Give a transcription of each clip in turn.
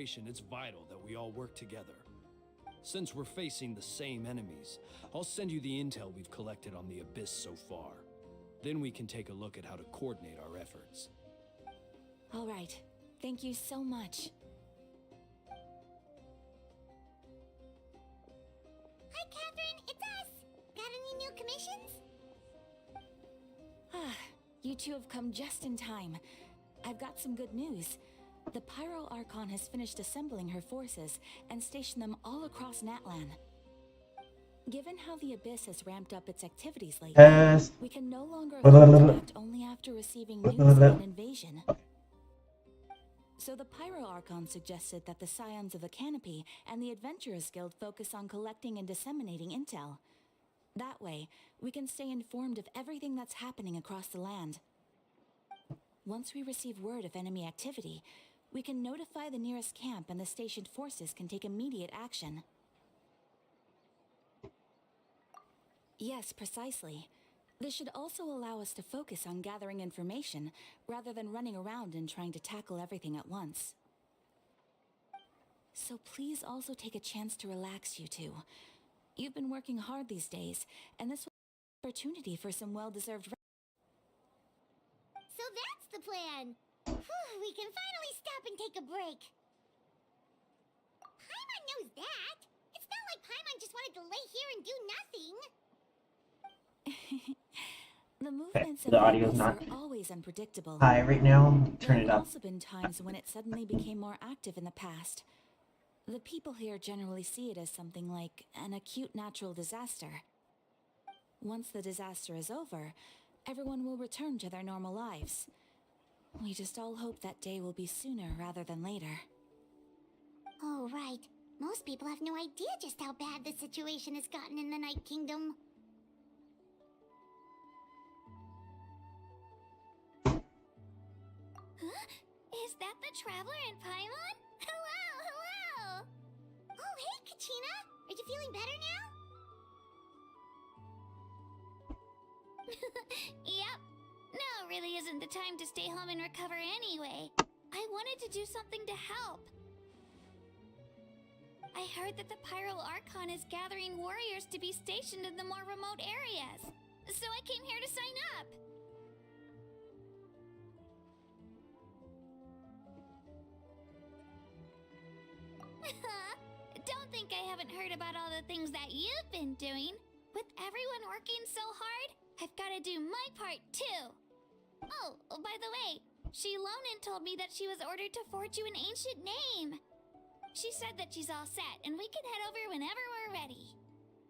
situation, it's vital that we all work together. Since we're facing the same enemies, I'll send you the intel we've collected on the Abyss so far. Then we can take a look at how to coordinate our efforts. All right. Thank you so much. Hi, Catherine. It's us. Got any new commissions? You two have come just in time. I've got some good news. The Pyro Archon has finished assembling her forces and stationed them all across Natlan. Given how the Abyss has ramped up its activities lately, we can no longer afford to act only after receiving news of an invasion. So the Pyro Archon suggested that the Scions of the Canopy and the Adventurers Guild focus on collecting and disseminating intel. That way, we can stay informed of everything that's happening across the land. Once we receive word of enemy activity, we can notify the nearest camp and the stationed forces can take immediate action. Yes, precisely. This should also allow us to focus on gathering information rather than running around and trying to tackle everything at once. So please also take a chance to relax, you two. You've been working hard these days, and this will be an opportunity for some well-deserved rest. So that's the plan. Whew, we can finally stop and take a break. Paimon knows that. It's not like Paimon just wanted to lay here and do nothing. The movements of the audio's Abyss not are always unpredictable. high right now. Turn There it have up. also been times when it suddenly became more active in the past. The people here generally see it as something like an acute natural disaster. Once the disaster is over, everyone will return to their normal lives. We just all hope that day will be sooner rather than later. Oh, right. Most people have no idea just how bad the situation has gotten in the Night Kingdom. Huh? Is that the Traveler and Paimon? Hello, hello! Oh, hey, Kachina! Are you feeling better now? Yep. Now really isn't the time to stay home and recover anyway. I wanted to do something to help. I heard that the Pyro Archon is gathering warriors to be stationed in the more remote areas. So I came here to sign up. Don't think I haven't heard about all the things that you've been doing. With everyone working so hard, I've got to do my part too. Oh, by the way, Shilonen told me that she was ordered to forge you an ancient name. She said that she's all set and we can head over whenever we're ready.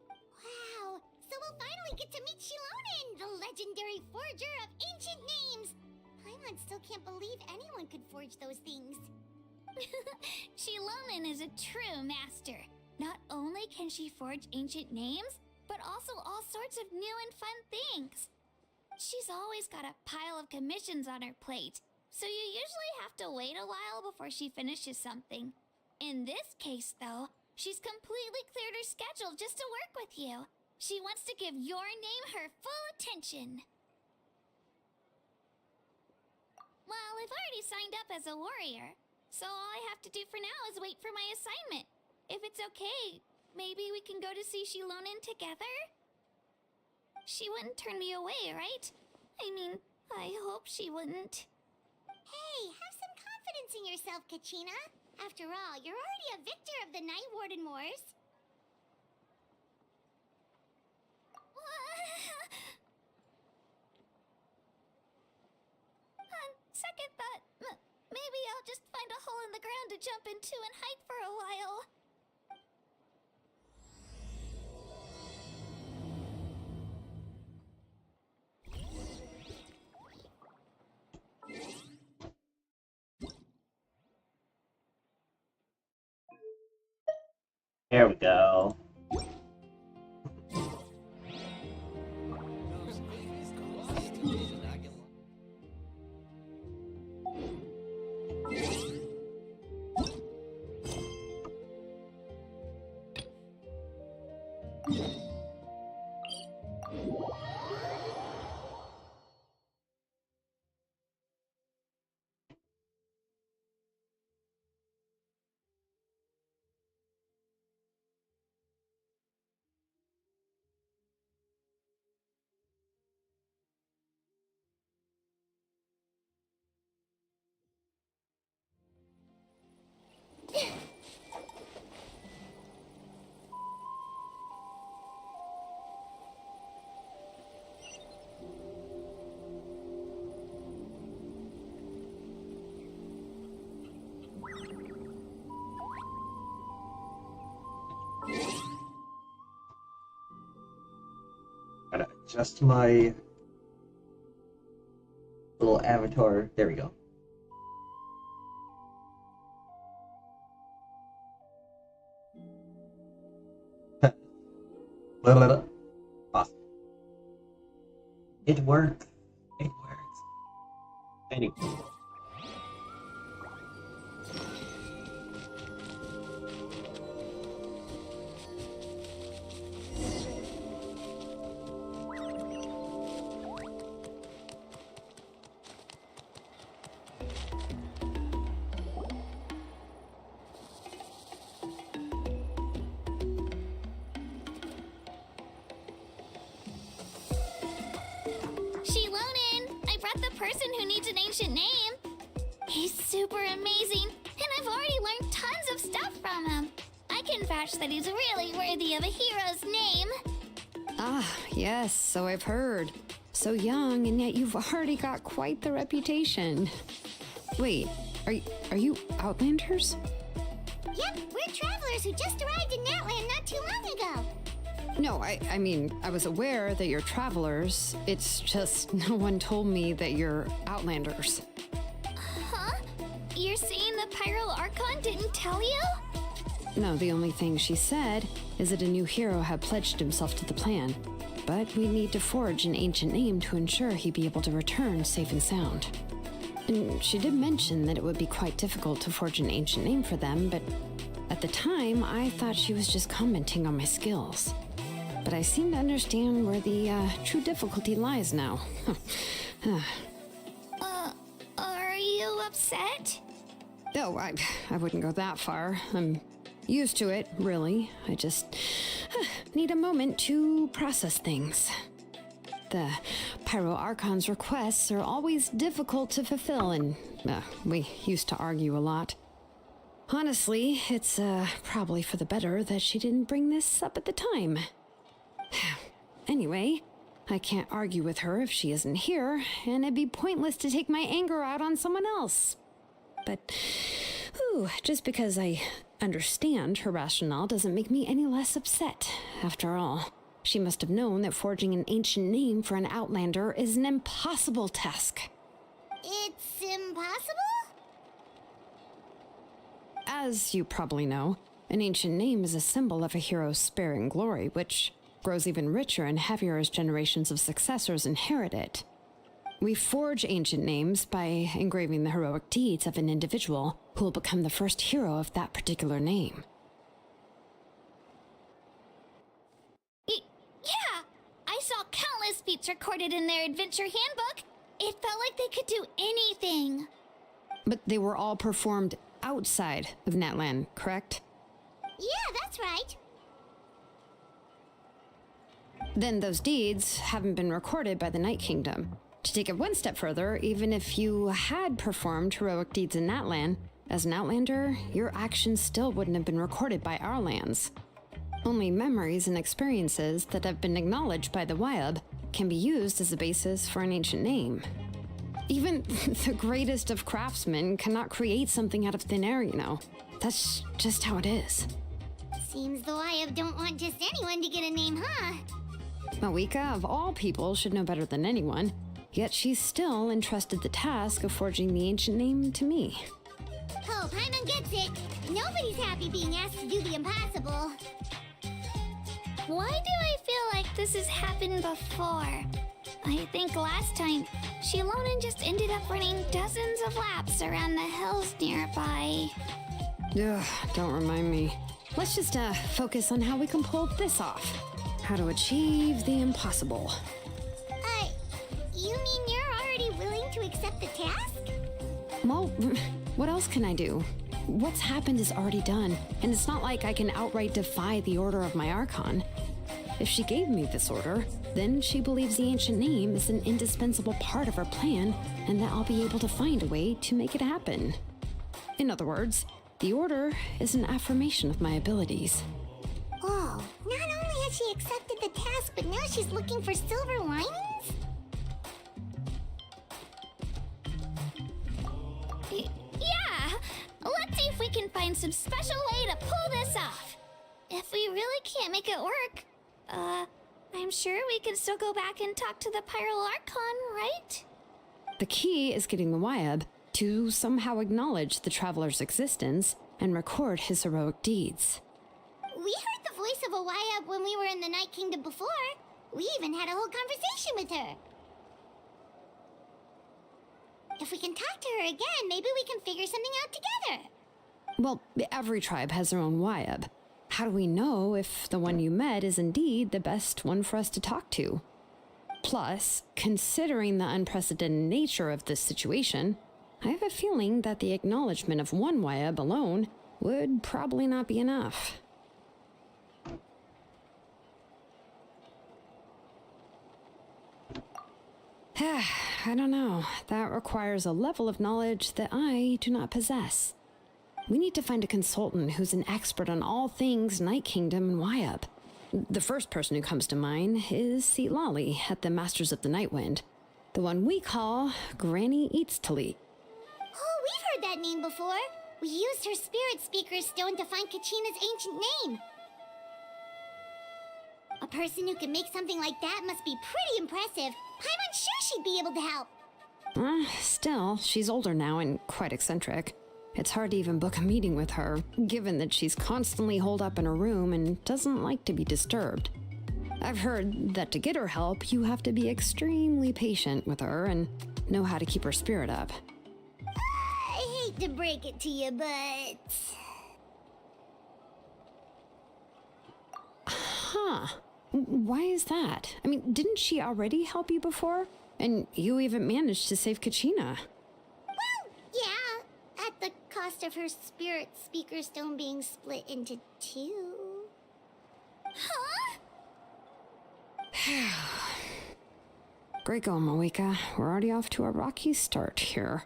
Wow, so we'll finally get to meet Shilonen, the legendary forger of ancient names. Paimon still can't believe anyone could forge those things. Shilonen is a true master. Not only can she forge ancient names, but also all sorts of new and fun things. She's always got a pile of commissions on her plate, so you usually have to wait a while before she finishes something. In this case, though, she's completely cleared her schedule just to work with you. She wants to give your name her full attention. Well, I've already signed up as a warrior, so all I have to do for now is wait for my assignment. If it's okay, maybe we can go to see Shilonen together? She wouldn't turn me away, right? I mean, I hope she wouldn't. Hey, have some confidence in yourself, Kachina. After all, you're already a victor of the Night Warden Wars. On second thought, maybe I'll just find a hole in the ground to jump into and hide for a while. There we go. adjust my little avatar. There we go. Awesome. It works. It works. Anyway. Person who needs an ancient name. He's super amazing, and I've already learned tons of stuff from him. I can vouch that he's really worthy of a hero's name. Ah, yes, so I've heard. So young, and yet you've already got quite the reputation. Wait, are you Outlanders? Yep, we're travelers who just arrived in Natland not too long ago. No, I mean, I was aware that you're travelers. It's just no one told me that you're Outlanders. Huh? You're saying the Pyro Archon didn't tell you? No, the only thing she said is that a new hero had pledged himself to the plan. But we need to forge an ancient name to ensure he'd be able to return safe and sound. And she did mention that it would be quite difficult to forge an ancient name for them, but at the time, I thought she was just commenting on my skills. But I seem to understand where the true difficulty lies now. Are you upset? Oh, I wouldn't go that far. I'm used to it, really. I just need a moment to process things. The Pyro Archon's requests are always difficult to fulfill, and we used to argue a lot. Honestly, it's probably for the better that she didn't bring this up at the time. Anyway, I can't argue with her if she isn't here, and it'd be pointless to take my anger out on someone else. But, just because I understand her rationale doesn't make me any less upset. After all, she must have known that forging an ancient name for an Outlander is an impossible task. It's impossible? As you probably know, an ancient name is a symbol of a hero's spirit and glory, which grows even richer and heavier as generations of successors inherit it. We forge ancient names by engraving the heroic deeds of an individual who will become the first hero of that particular name. Yeah! I saw countless feats recorded in their adventure handbook. It felt like they could do anything. But they were all performed outside of Natland, correct? Yeah, that's right. Then those deeds haven't been recorded by the Night Kingdom. To take it one step further, even if you had performed heroic deeds in Natland, as an Outlander, your actions still wouldn't have been recorded by our lands. Only memories and experiences that have been acknowledged by the Wyab can be used as a basis for an ancient name. Even the greatest of craftsmen cannot create something out of thin air, you know. That's just how it is. Seems the Wyab don't want just anyone to get a name, huh? Mawika, of all people, should know better than anyone, yet she's still entrusted the task of forging the ancient name to me. Oh, Paimon gets it. Nobody's happy being asked to do the impossible. Why do I feel like this has happened before? I think last time, Shilonen just ended up running dozens of laps around the hills nearby. Ugh, don't remind me. Let's just focus on how we can pull this off. How to achieve the impossible. You mean you're already willing to accept the task? Well, what else can I do? What's happened is already done, and it's not like I can outright defy the order of my Archon. If she gave me this order, then she believes the ancient name is an indispensable part of her plan, and that I'll be able to find a way to make it happen. In other words, the order is an affirmation of my abilities. Oh, not only has she accepted the task, but now she's looking for silver linings? Yeah! Let's see if we can find some special way to pull this off. If we really can't make it work, I'm sure we can still go back and talk to the Pyral Archon, right? The key is getting the Wyab to somehow acknowledge the traveler's existence and record his heroic deeds. We heard the voice of a Wyab when we were in the Night Kingdom before. We even had a whole conversation with her. If we can talk to her again, maybe we can figure something out together. Well, every tribe has their own Wyab. How do we know if the one you met is indeed the best one for us to talk to? Plus, considering the unprecedented nature of this situation, I have a feeling that the acknowledgement of one Wyab alone would probably not be enough. I don't know. That requires a level of knowledge that I do not possess. We need to find a consultant who's an expert on all things Night Kingdom and Wyab. The first person who comes to mind is Lali at the Masters of the Nightwind, the one we call Granny Eatstali. Oh, we've heard that name before. We used her Spirit Speaker Stone to find Kachina's ancient name. A person who can make something like that must be pretty impressive. I'm unsure she'd be able to help. Still, she's older now and quite eccentric. It's hard to even book a meeting with her, given that she's constantly holed up in her room and doesn't like to be disturbed. I've heard that to get her help, you have to be extremely patient with her and know how to keep her spirit up. I hate to break it to you, but... Huh. Why is that? I mean, didn't she already help you before? And you even managed to save Kachina. Well, yeah. At the cost of her Spirit Speaker Stone being split into two. Huh? Great going, Moeka. We're already off to a rocky start here.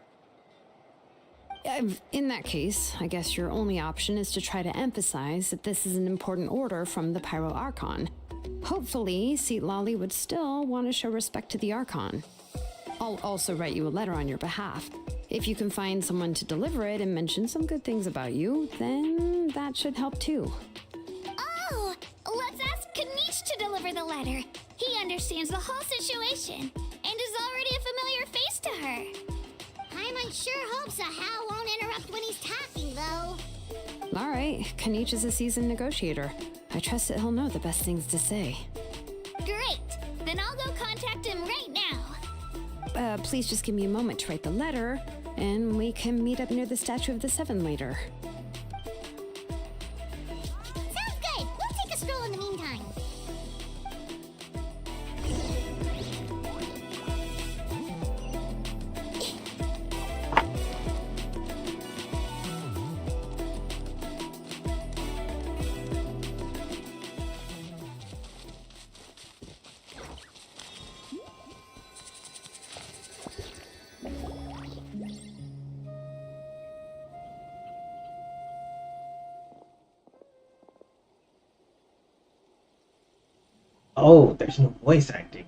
In that case, I guess your only option is to try to emphasize that this is an important order from the Pyro Archon. Hopefully, Lali would still want to show respect to the Archon. I'll also write you a letter on your behalf. If you can find someone to deliver it and mention some good things about you, then that should help too. Oh, let's ask Kanich to deliver the letter. He understands the whole situation and is already a familiar face to her. Paimon sure hopes a Hal won't interrupt when he's talking, though. All right, Kanich is a seasoned negotiator. I trust that he'll know the best things to say. Great! Then I'll go contact him right now. Please just give me a moment to write the letter, and we can meet up near the Statue of the Seven later. Sounds good. We'll take a stroll in the meantime. Oh, there's no voice acting.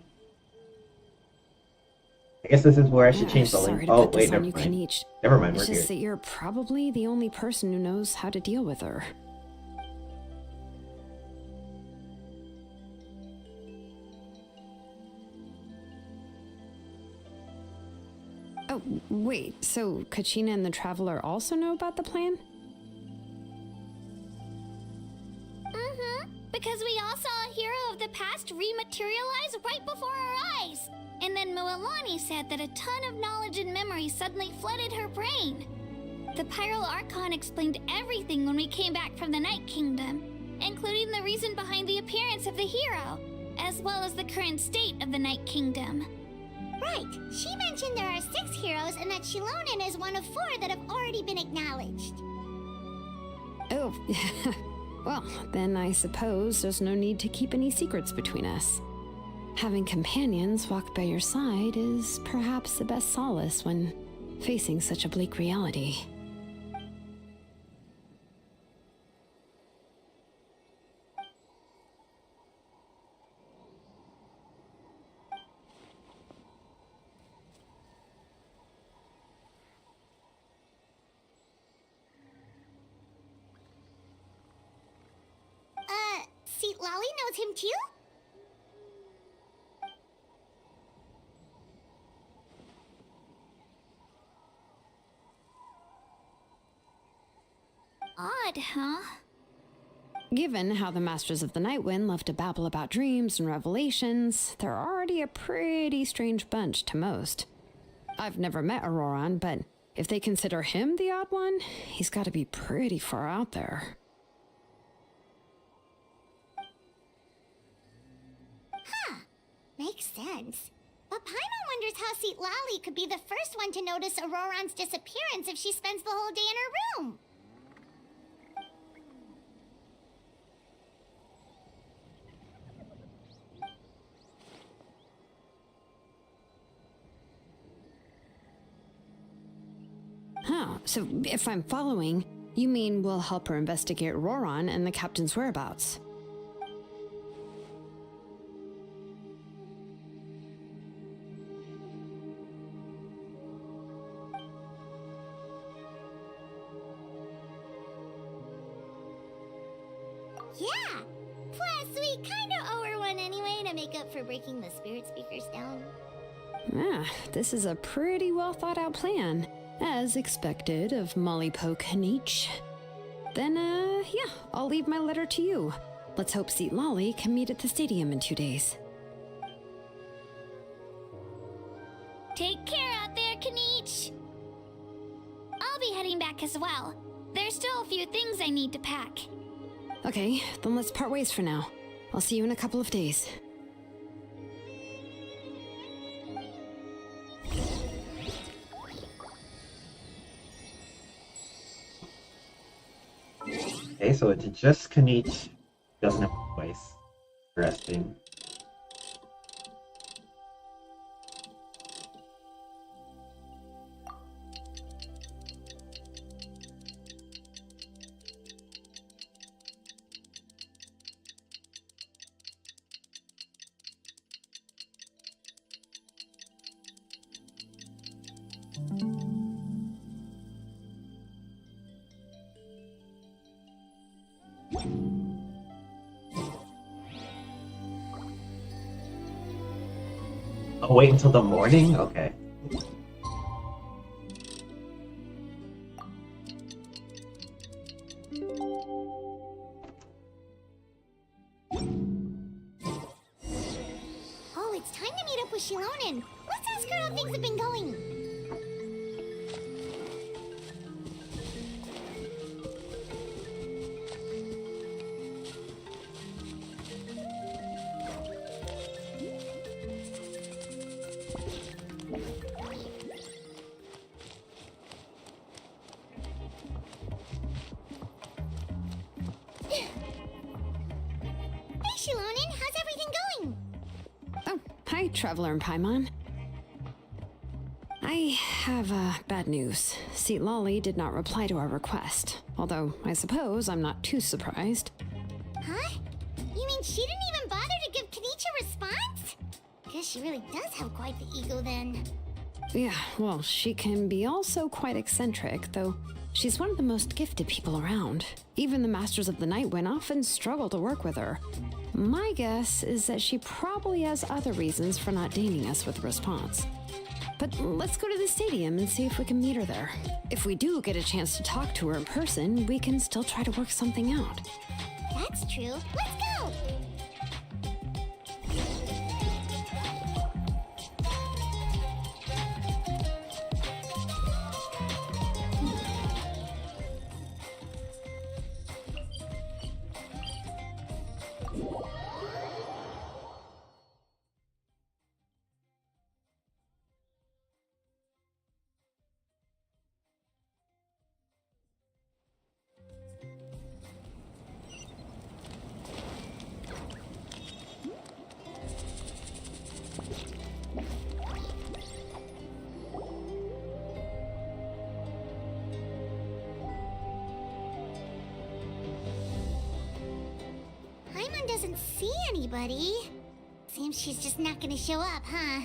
I guess this is where I should change the Sorry link. to Oh, put wait, this on never you, mind. Kanich. Never mind, we're It's just good. that you're probably the only person who knows how to deal with her. Oh, wait, so Kachina and the Traveler also know about the plan? Because we all saw a hero of the past rematerialize right before our eyes. And then Mualani said that a ton of knowledge and memory suddenly flooded her brain. The Pyral Archon explained everything when we came back from the Night Kingdom, including the reason behind the appearance of the hero, as well as the current state of the Night Kingdom. Right. She mentioned there are 6 heroes and that Shilonen is one of 4 that have already been acknowledged. Oh, well, then I suppose there's no need to keep any secrets between us. Having companions walk by your side is perhaps the best solace when facing such a bleak reality. Lali knows him too? Huh? Given how the Masters of the Night Wind love to babble about dreams and revelations, they're already a pretty strange bunch to most. I've never met Auroran, but if they consider him the odd one, he's got to be pretty far out there. Makes sense. But Paimon wonders how Seat Lally could be the first one to notice Auroran's disappearance if she spends the whole day in her room. Huh, so if I'm following, you mean we'll help her investigate Auroran and the captain's whereabouts? Yeah! Plus, we kinda owe her one anyway to make up for breaking the spirit speakers down. Ah, this is a pretty well thought out plan, as expected of Molly Poke Nietzsche. Then, yeah, I'll leave my letter to you. Let's hope Seat Lolly can meet at the stadium in 2 days. Take care out there, Kaniche. I'll be heading back as well. There's still a few things I need to pack. Okay, then let's part ways for now. I'll see you in a couple of days. Okay, so it's just Kaniche doesn't have a voice. Interesting. Oh, wait until the morning? Okay. Oh, it's time to meet up with Shilonen. Let's ask her how things have been going. Hey, Shilonen, how's everything going? Oh, hi, Traveler and Paimon. I have bad news. Seat Lolly did not reply to our request, although I suppose I'm not too surprised. Huh? You mean she didn't even bother to give Kaniche a response? Guess she really does have quite the ego then. Yeah, well, she can be also quite eccentric, though she's one of the most gifted people around. Even the Masters of the Night Wind often struggle to work with her. My guess is that she probably has other reasons for not deigning us with a response. But let's go to the stadium and see if we can meet her there. If we do get a chance to talk to her in person, we can still try to work something out. That's true. Let's go! Paimon doesn't see anybody. Seems she's just not gonna show up, huh?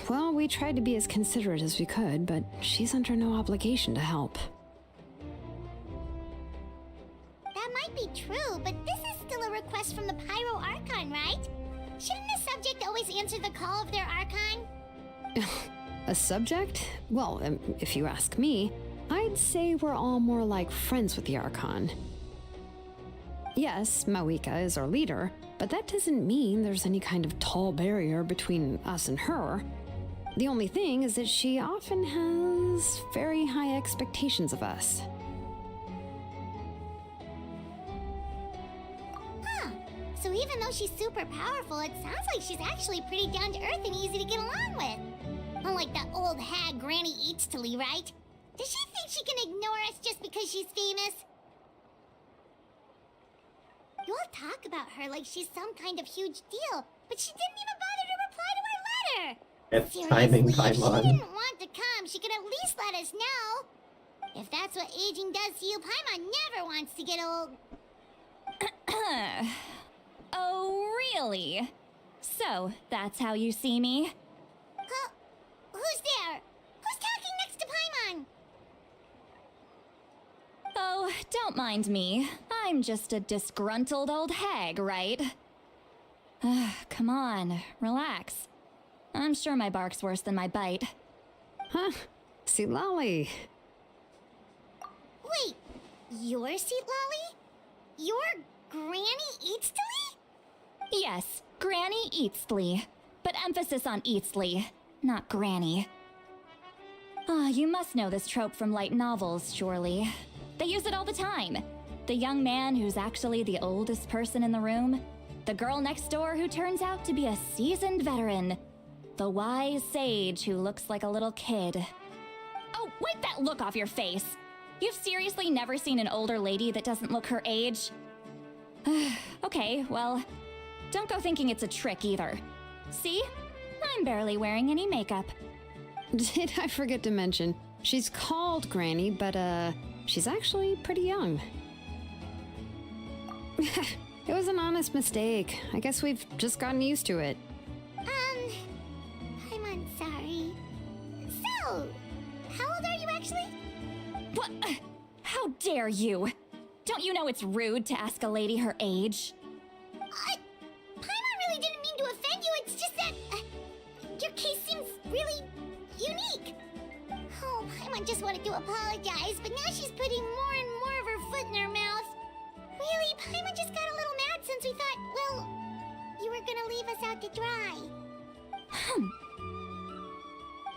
Well, we tried to be as considerate as we could, but she's under no obligation to help. That might be true, but this is still a request from the Pyro Archon, right? Shouldn't the subject always answer the call of their Archon? A subject? Well, if you ask me, I'd say we're all more like friends with the Archon. Yes, Mawika is our leader, but that doesn't mean there's any kind of tall barrier between us and her. The only thing is that she often has very high expectations of us. Huh. So even though she's super powerful, it sounds like she's actually pretty down to earth and easy to get along with. Unlike that old hag Granny Eatstily, right? Does she think she can ignore us just because she's famous? You all talk about her like she's some kind of huge deal, but she didn't even bother to reply to our letter. It's Seriously, timing, if she Paimon. didn't want to come, she could at least let us know. If that's what aging does to you, Paimon never wants to get old. Oh, really? So, that's how you see me? Huh? Who's there? Who's talking next to Paimon? Oh, don't mind me. I'm just a disgruntled old hag, right? Come on, relax. I'm sure my bark's worse than my bite. Huh? See, Lolly. Wait, you're Seat Lolly? You're Granny Eatstily? Yes, Granny Eatsley. But emphasis on Eatsley, not Granny. You must know this trope from light novels, surely. They use it all the time. The young man who's actually the oldest person in the room. The girl next door who turns out to be a seasoned veteran. The wise sage who looks like a little kid. Oh, wipe that look off your face! You've seriously never seen an older lady that doesn't look her age? Okay, well, don't go thinking it's a trick either. See? I'm barely wearing any makeup. Did I forget to mention, she's called Granny, but she's actually pretty young. It was an honest mistake. I guess we've just gotten used to it. I'm sorry. So, how old are you actually? What? How dare you? Don't you know it's rude to ask a lady her age? Paimon really didn't mean to offend you, it's just that your case seems really unique. Oh, Paimon just wanted to apologize, but now she's putting more and more of her foot in her mouth. Really, Paimon just got a little mad since we thought, well, you were gonna leave us out to dry.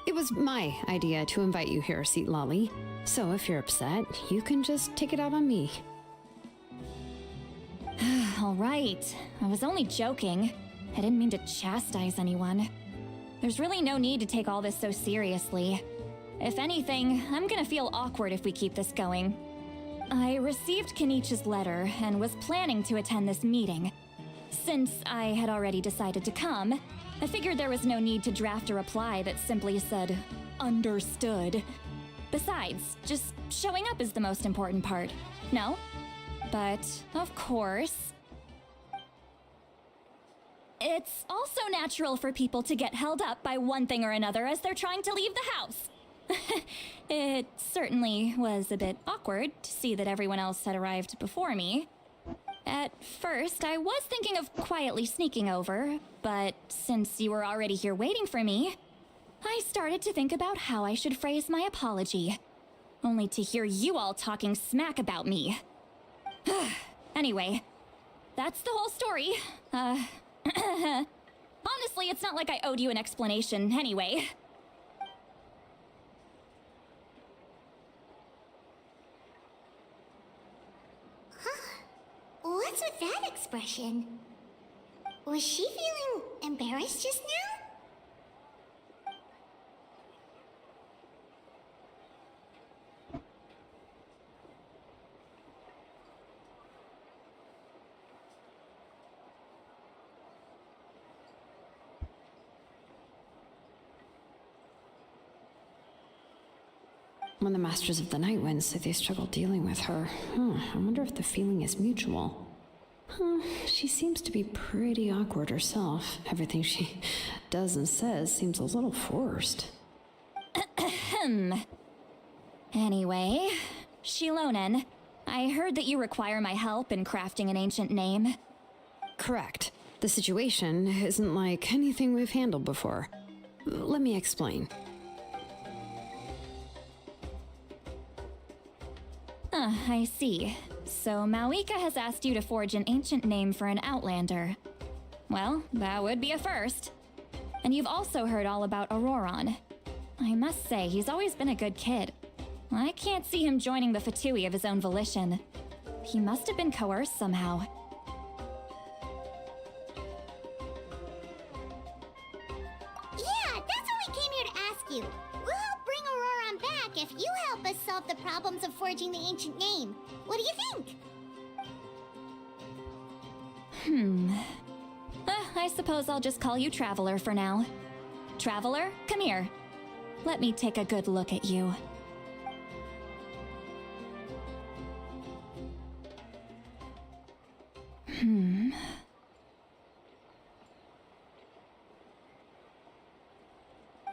It was my idea to invite you here, Seat Lolly. So if you're upset, you can just take it out on me. All right. I was only joking. I didn't mean to chastise anyone. There's really no need to take all this so seriously. If anything, I'm gonna feel awkward if we keep this going. I received Kenichi's letter and was planning to attend this meeting. Since I had already decided to come, I figured there was no need to draft a reply that simply said, "Understood." Besides, just showing up is the most important part, no? But, of course, it's also natural for people to get held up by one thing or another as they're trying to leave the house. It certainly was a bit awkward to see that everyone else had arrived before me. At first, I was thinking of quietly sneaking over, but since you were already here waiting for me, I started to think about how I should phrase my apology, only to hear you all talking smack about me. Anyway, that's the whole story. Honestly, it's not like I owed you an explanation anyway. What's with that expression? Was she feeling embarrassed just now? When the Masters of the Night Wind say they struggle dealing with her, I wonder if the feeling is mutual. She seems to be pretty awkward herself. Everything she does and says seems a little forced. Anyway, Shilonen, I heard that you require my help in crafting an ancient name. Correct. The situation isn't like anything we've handled before. Let me explain. Ah, I see. So Mawika has asked you to forge an ancient name for an outlander. Well, that would be a first. And you've also heard all about Auroron. I must say, he's always been a good kid. I can't see him joining the Fatui of his own volition. He must have been coerced somehow. Yeah, that's what we came here to ask you. We'll help bring Auroron back if you help us solve the problems of forging the ancient name. What do you think? I suppose I'll just call you Traveler for now. Traveler, come here. Let me take a good look at you.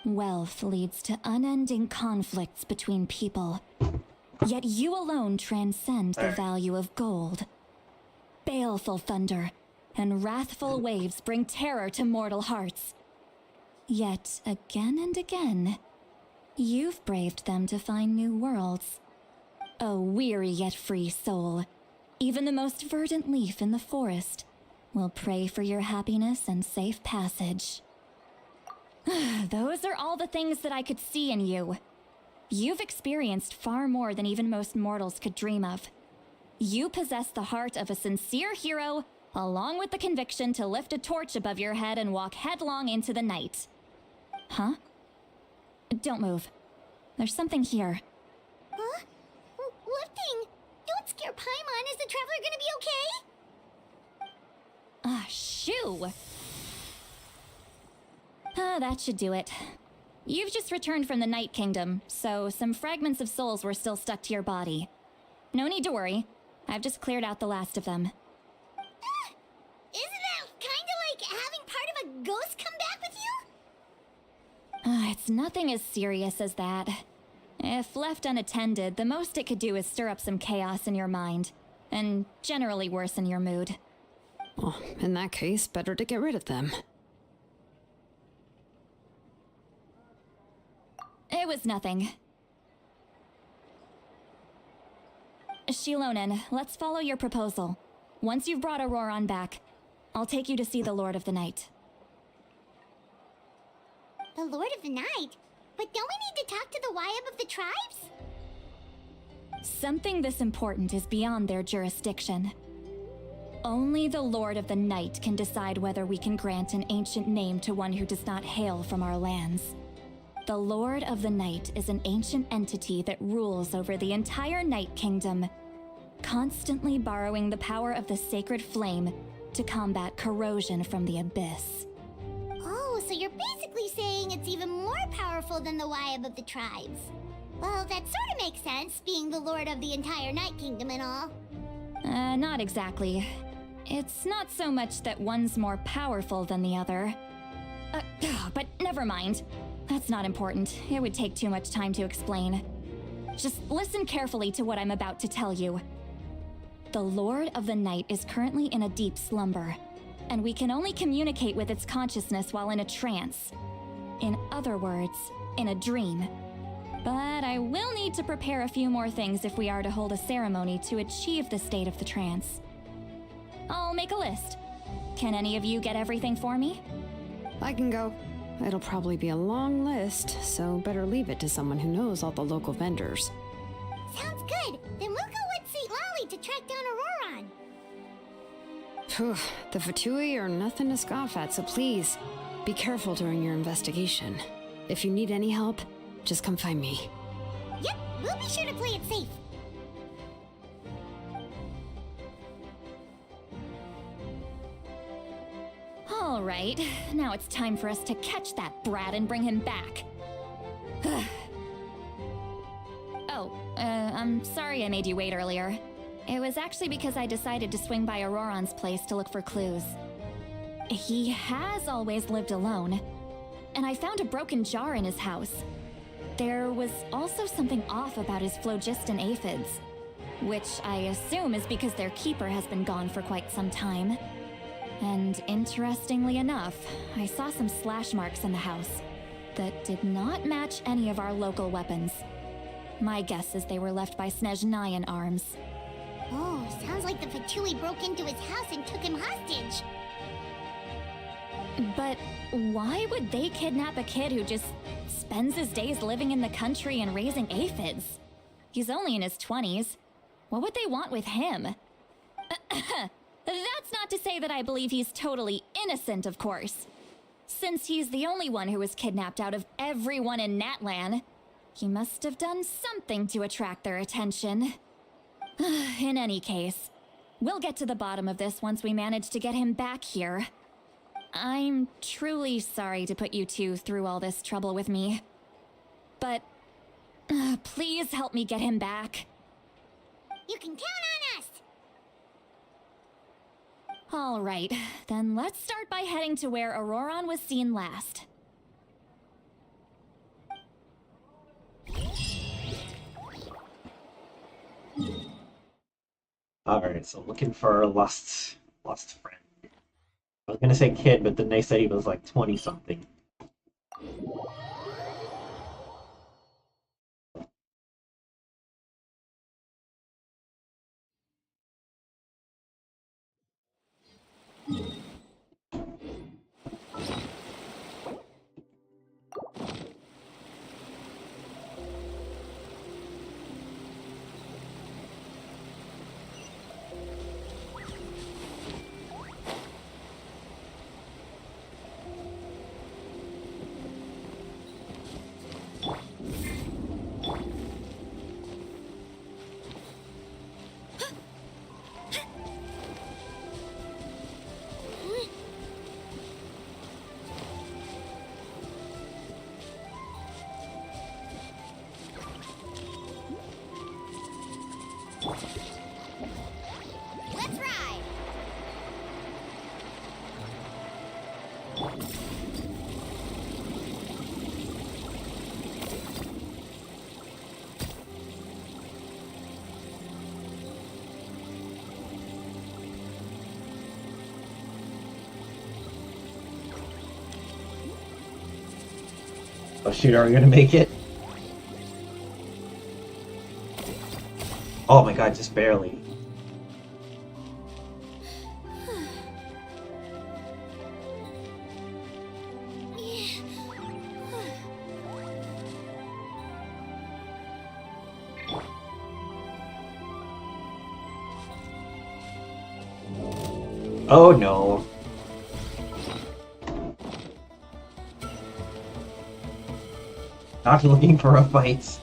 Wealth leads to unending conflicts between people. Yet you alone transcend the value of gold. Baleful thunder and wrathful waves bring terror to mortal hearts. Yet again and again, you've braved them to find new worlds. O weary yet free soul, even the most verdant leaf in the forest will pray for your happiness and safe passage. Those are all the things that I could see in you. You've experienced far more than even most mortals could dream of. You possess the heart of a sincere hero, along with the conviction to lift a torch above your head and walk headlong into the night. Huh? Don't move. There's something here. Huh? What thing? Don't scare Paimon. Is the Traveler gonna be okay? Ah, shoo! That should do it. You've just returned from the Night Kingdom, so some fragments of souls were still stuck to your body. No need to worry. I've just cleared out the last of them. Isn't that kinda like having part of a ghost come back with you? It's nothing as serious as that. If left unattended, the most it could do is stir up some chaos in your mind, and generally worsen your mood. Well, in that case, better to get rid of them. It was nothing. Shilonen, let's follow your proposal. Once you've brought Auroron back, I'll take you to see the Lord of the Night. The Lord of the Night? But don't we need to talk to the Wyab of the tribes? Something this important is beyond their jurisdiction. Only the Lord of the Night can decide whether we can grant an ancient name to one who does not hail from our lands. The Lord of the Night is an ancient entity that rules over the entire Night Kingdom, constantly borrowing the power of the sacred flame to combat corrosion from the abyss. Oh, so you're basically saying it's even more powerful than the Wyab of the tribes. Well, that sort of makes sense, being the lord of the entire Night Kingdom and all. Not exactly. It's not so much that one's more powerful than the other. But never mind. That's not important. It would take too much time to explain. Just listen carefully to what I'm about to tell you. The Lord of the Night is currently in a deep slumber, and we can only communicate with its consciousness while in a trance. In other words, in a dream. But I will need to prepare a few more things if we are to hold a ceremony to achieve the state of the trance. I'll make a list. Can any of you get everything for me? I can go. It'll probably be a long list, so better leave it to someone who knows all the local vendors. Sounds good. Then we'll go with St. Lolly to track down Auroron. Phew, the Fatui are nothing to scoff at, so please, be careful during your investigation. If you need any help, just come find me. Yep, we'll be sure to play it safe. All right, now it's time for us to catch that brat and bring him back. I'm sorry I made you wait earlier. It was actually because I decided to swing by Auroron's place to look for clues. He has always lived alone, and I found a broken jar in his house. There was also something off about his phlogiston aphids, which I assume is because their keeper has been gone for quite some time. And interestingly enough, I saw some slash marks in the house that did not match any of our local weapons. My guess is they were left by Snezhnaya in arms. Oh, sounds like the Fatui broke into his house and took him hostage. But why would they kidnap a kid who just spends his days living in the country and raising aphids? He's only in his 20s. What would they want with him? That's not to say that I believe he's totally innocent, of course. Since he's the only one who was kidnapped out of everyone in Natlan, he must have done something to attract their attention. In any case, we'll get to the bottom of this once we manage to get him back here. I'm truly sorry to put you two through all this trouble with me. But please help me get him back. You can count on us! All right, then let's start by heading to where Auroron was seen last. Alright, so looking for a lost friend. I was gonna say kid, but then they said he was like 20-something. Let's ride! Oh shoot, are we gonna make it? Oh my god, just barely. Oh no. Not looking for a fight.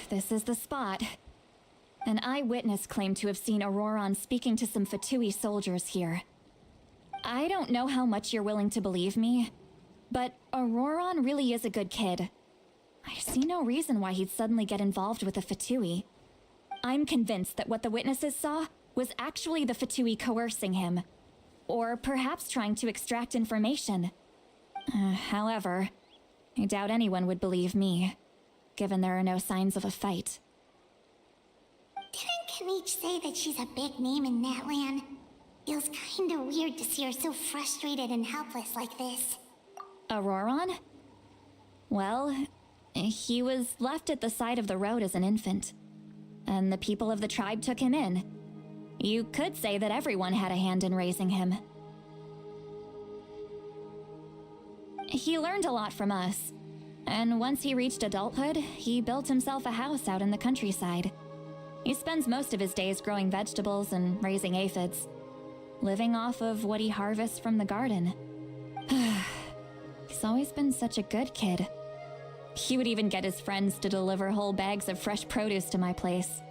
This is the spot. An eyewitness claimed to have seen Auroron speaking to some Fatui soldiers here. I don't know how much you're willing to believe me, but Auroron really is a good kid. I see no reason why he'd suddenly get involved with the Fatui. I'm convinced that what the witnesses saw was actually the Fatui coercing him, or perhaps trying to extract information. However, I doubt anyone would believe me, given there are no signs of a fight. Didn't Kanich say that she's a big name in Natlan? Feels kinda weird to see her so frustrated and helpless like this. Auroron? Well, he was left at the side of the road as an infant, and the people of the tribe took him in. You could say that everyone had a hand in raising him. He learned a lot from us, and once he reached adulthood, he built himself a house out in the countryside. He spends most of his days growing vegetables and raising aphids, living off of what he harvests from the garden. He's always been such a good kid. He would even get his friends to deliver whole bags of fresh produce to my place.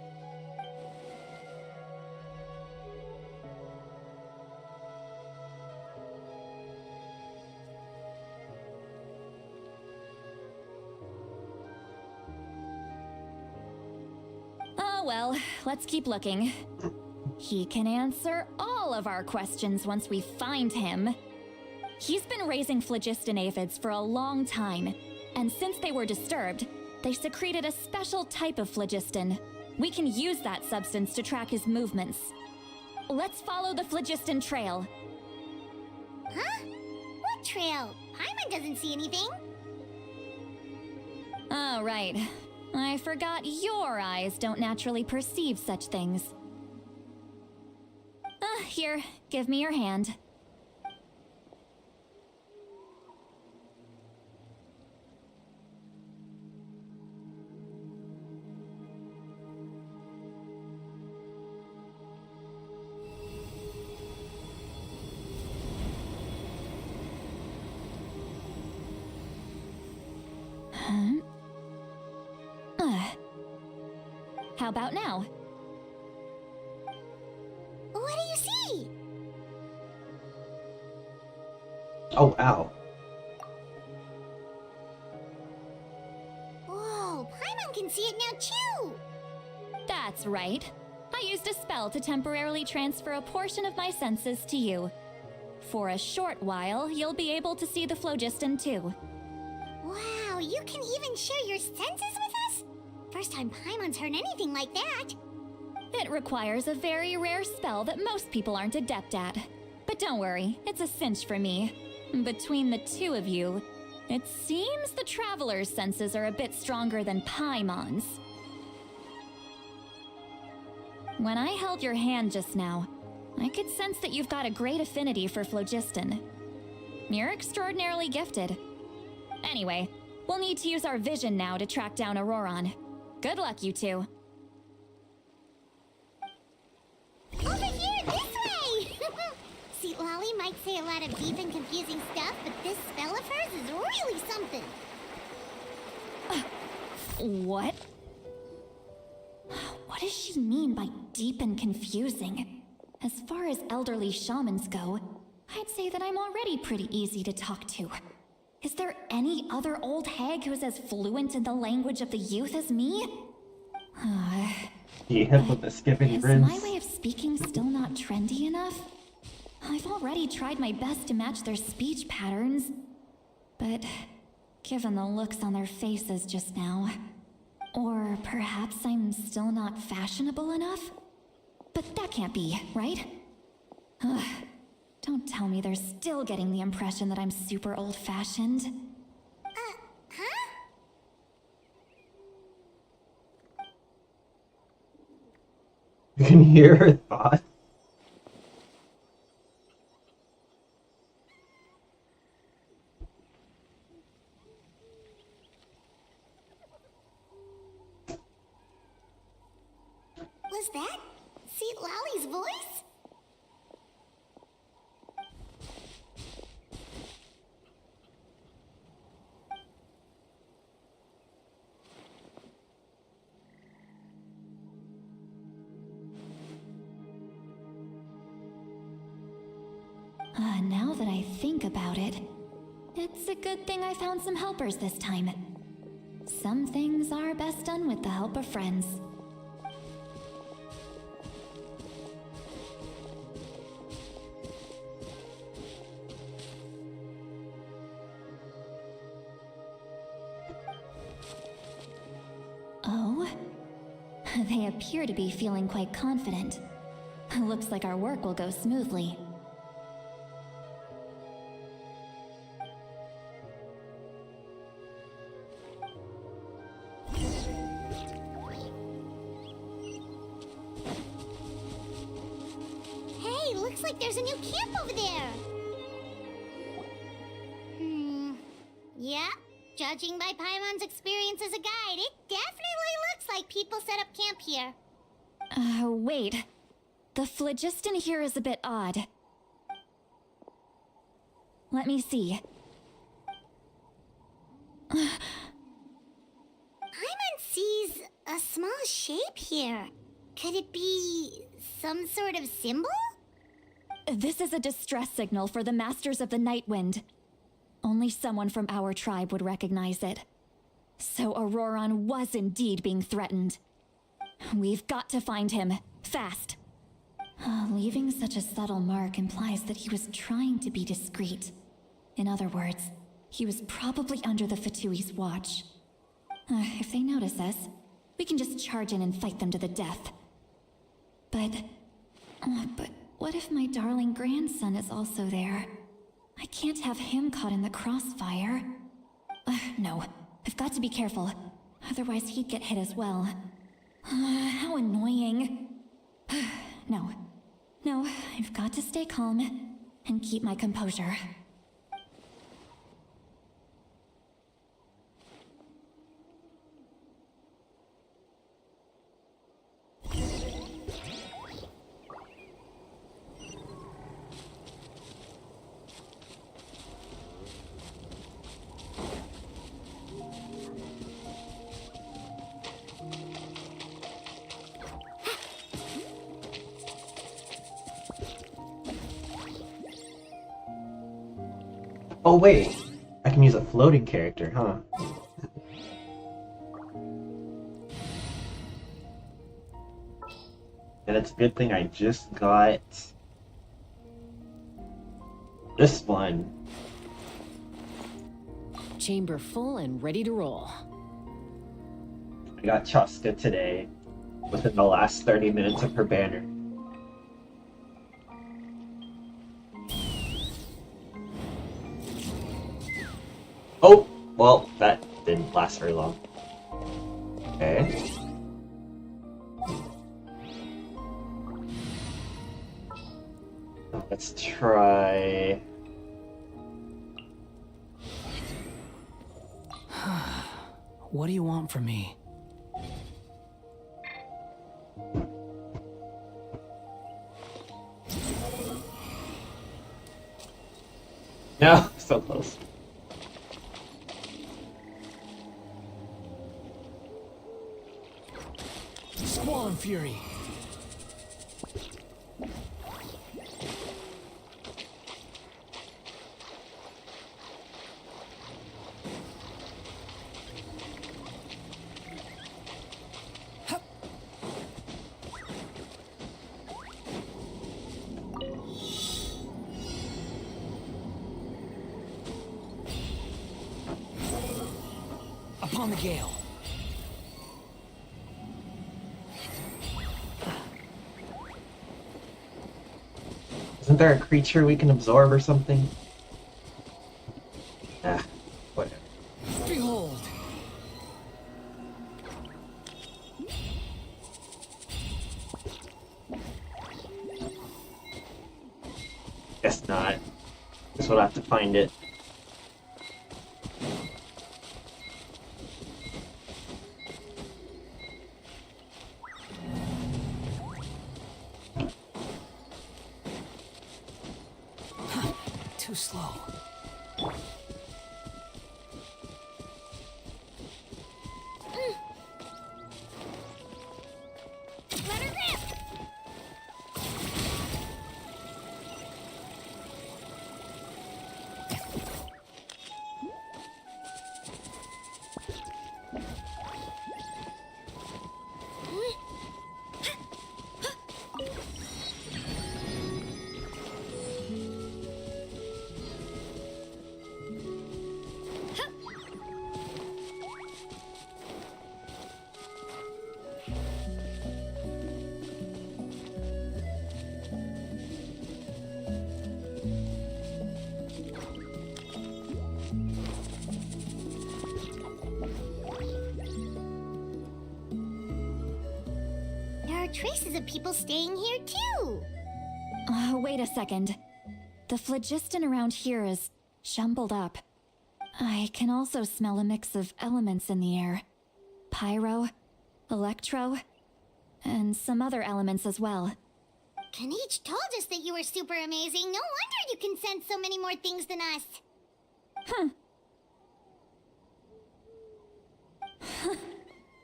Oh well, let's keep looking. He can answer all of our questions once we find him. He's been raising phlogiston aphids for a long time, and since they were disturbed, they secreted a special type of phlogiston. We can use that substance to track his movements. Let's follow the phlogiston trail. Huh? What trail? Paimon doesn't see anything. Oh, right. I forgot your eyes don't naturally perceive such things. Here, give me your hand. How about now? What do you see? Oh, ow. Whoa, Paimon can see it now too! That's right. I used a spell to temporarily transfer a portion of my senses to you. For a short while, you'll be able to see the phlogiston too. Wow, you can even share your senses with us? First time Paimon's heard anything like that. It requires a very rare spell that most people aren't adept at. But don't worry, it's a cinch for me. Between the two of you, it seems the Traveler's senses are a bit stronger than Paimon's. When I held your hand just now, I could sense that you've got a great affinity for phlogiston. You're extraordinarily gifted. Anyway, we'll need to use our vision now to track down Auroron. Good luck, you two. Over here, this way! See, Lolly might say a lot of deep and confusing stuff, but this spell of hers is really something. What? What does she mean by deep and confusing? As far as elderly shamans go, I'd say that I'm already pretty easy to talk to. Is there any other old hag who's as fluent in the language of the youth as me? Yeah, with the skipping Is rinse. my way of speaking still not trendy enough? I've already tried my best to match their speech patterns. But given the looks on their faces just now, or perhaps I'm still not fashionable enough? But that can't be, right? Ugh. Don't tell me they're still getting the impression that I'm super old-fashioned. Huh? You can hear her thought. Was that Seat Lolly's voice? Now that I think about it, it's a good thing I found some helpers this time. Some things are best done with the help of friends. Oh? They appear to be feeling quite confident. Looks like our work will go smoothly. Hey, looks like there's a new camp over there. Yeah, judging by Paimon's experience as a guide, it definitely looks like people set up camp here. Wait. The phlogiston here is a bit odd. Let me see. Paimon sees a small shape here. Could it be some sort of symbol? This is a distress signal for the Masters of the Night Wind. Only someone from our tribe would recognize it. So Auroron was indeed being threatened. We've got to find him, fast. Leaving such a subtle mark implies that he was trying to be discreet. In other words, he was probably under the Fatui's watch. If they notice us, we can just charge in and fight them to the death. But what if my darling grandson is also there? I can't have him caught in the crossfire. No, I've got to be careful. Otherwise he'd get hit as well. How annoying. No, I've got to stay calm and keep my composure. Oh wait, I can use a floating character, huh? And it's a good thing I just got this one. Chamber full and ready to roll. I got Chaska today, within the last 30 minutes of her banner. Oh! Well, that didn't last very long. Okay. Let's try... What do you want from me? No, so close. Squall and Fury. Upon the gale. Isn't there a creature we can absorb or something? Ah, whatever. Behold. Guess not. Guess we'll have to find it. Too slow. Let her rip! There are traces of people staying here too. Wait a second. The phlogiston around here is jumbled up. I can also smell a mix of elements in the air. Pyro, electro, and some other elements as well. Kanich told us that you were super amazing. No wonder you can sense so many more things than us.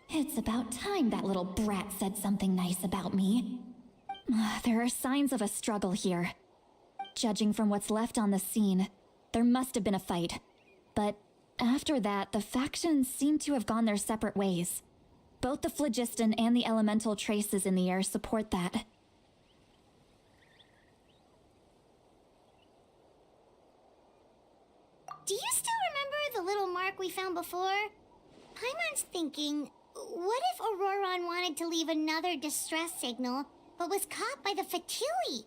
It's about time that little brat said something nice about me. There are signs of a struggle here. Judging from what's left on the scene, there must have been a fight. But after that, the factions seem to have gone their separate ways. Both the phlogiston and the elemental traces in the air support that. little mark we found before? Paimon's thinking, what if Auroron wanted to leave another distress signal, but was caught by the Fatui?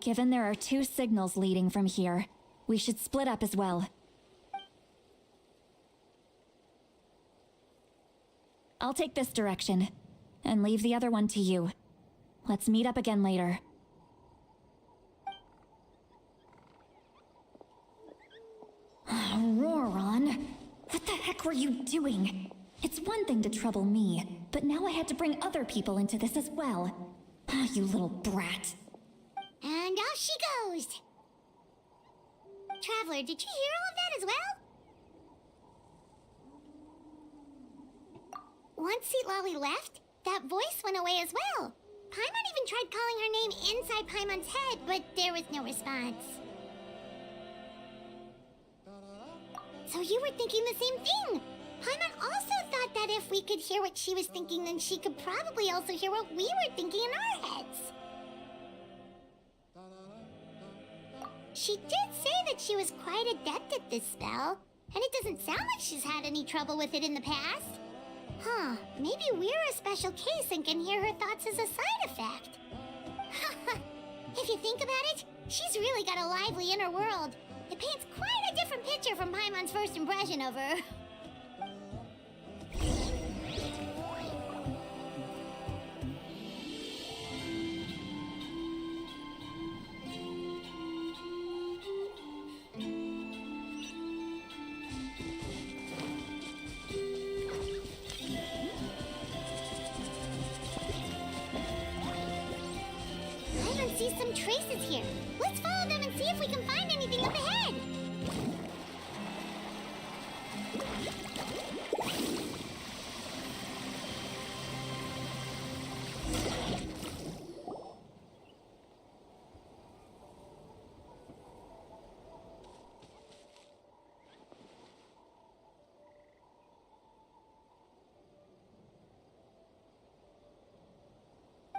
Given there are 2 signals leading from here, we should split up as well. I'll take this direction, and leave the other one to you. Let's meet up again later. Auroron, what the heck were you doing? It's one thing to trouble me, but now I had to bring other people into this as well. You little brat. And off she goes! Traveler, did you hear all of that as well? Once Seatlolly left, that voice went away as well. Paimon even tried calling her name inside Paimon's head, but there was no response. So you were thinking the same thing! Paimon also thought that if we could hear what she was thinking, then she could probably also hear what we were thinking in our heads. She did say that she was quite adept at this spell, and it doesn't sound like she's had any trouble with it in the past. Huh, maybe we're a special case and can hear her thoughts as a side effect. If you think about it, she's really got a lively inner world. It paints quite a different picture from Paimon's first impression of her. See some traces here. Let's follow them and see if we can find anything up ahead.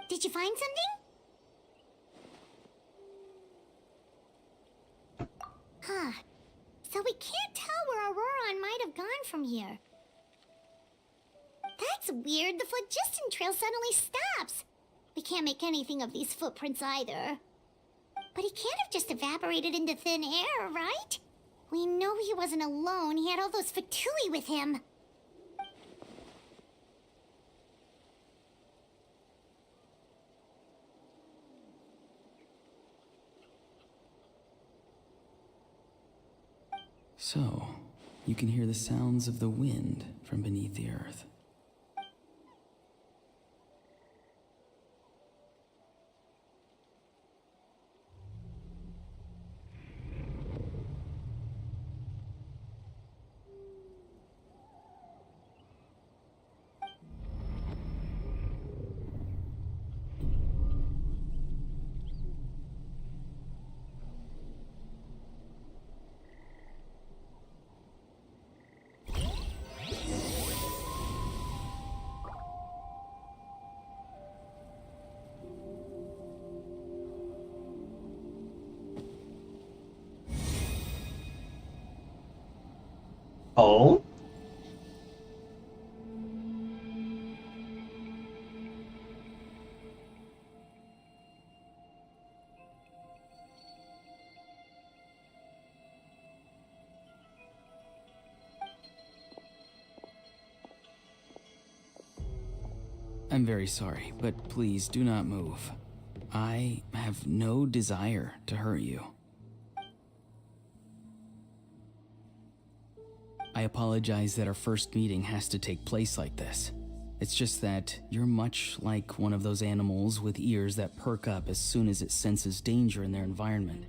Did you find something? Huh. So we can't tell where Auroron might have gone from here. That's weird. The phlogiston trail suddenly stops. We can't make anything of these footprints either. But he can't have just evaporated into thin air, right? We know he wasn't alone. He had all those Fatui with him. So, you can hear the sounds of the wind from beneath the earth. Oh? I'm very sorry, but please do not move. I have no desire to hurt you. I apologize that our first meeting has to take place like this. It's just that you're much like one of those animals with ears that perk up as soon as it senses danger in their environment.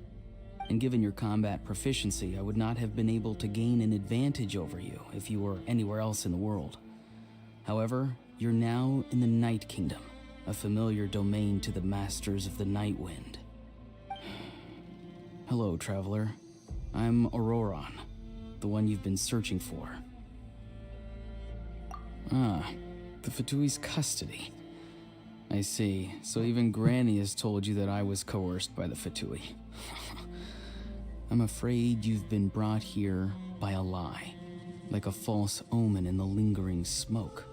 And given your combat proficiency, I would not have been able to gain an advantage over you if you were anywhere else in the world. However, you're now in the Night Kingdom, a familiar domain to the Masters of the Night Wind. Hello, traveler. I'm Auroron, the one you've been searching for. Ah, the Fatui's custody. I see. So even Granny has told you that I was coerced by the Fatui. I'm afraid you've been brought here by a lie, like a false omen in the lingering smoke.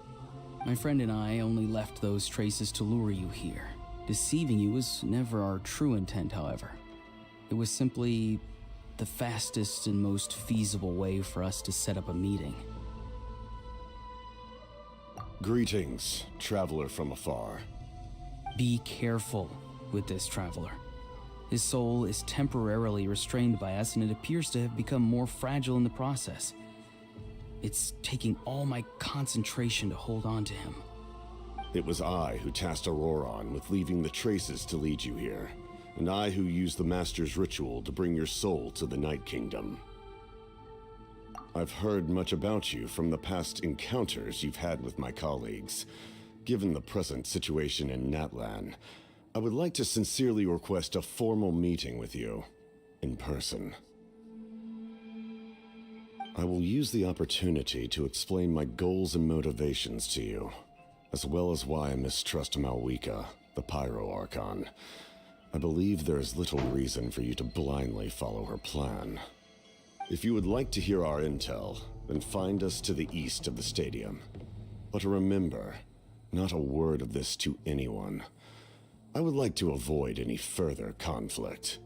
My friend and I only left those traces to lure you here. Deceiving you was never our true intent, however. It was simply the fastest and most feasible way for us to set up a meeting. Greetings, traveler from afar. Be careful with this traveler. His soul is temporarily restrained by us, and it appears to have become more fragile in the process. It's taking all my concentration to hold on to him. It was I who tasked Auroron with leaving the traces to lead you here, and I who used the Master's ritual to bring your soul to the Night Kingdom. I've heard much about you from the past encounters you've had with my colleagues. Given the present situation in Natlan, I would like to sincerely request a formal meeting with you, in person. I will use the opportunity to explain my goals and motivations to you, as well as why I mistrust Malwika, the Pyro Archon. I believe there is little reason for you to blindly follow her plan. If you would like to hear our intel, then find us to the east of the stadium. But remember, not a word of this to anyone. I would like to avoid any further conflict.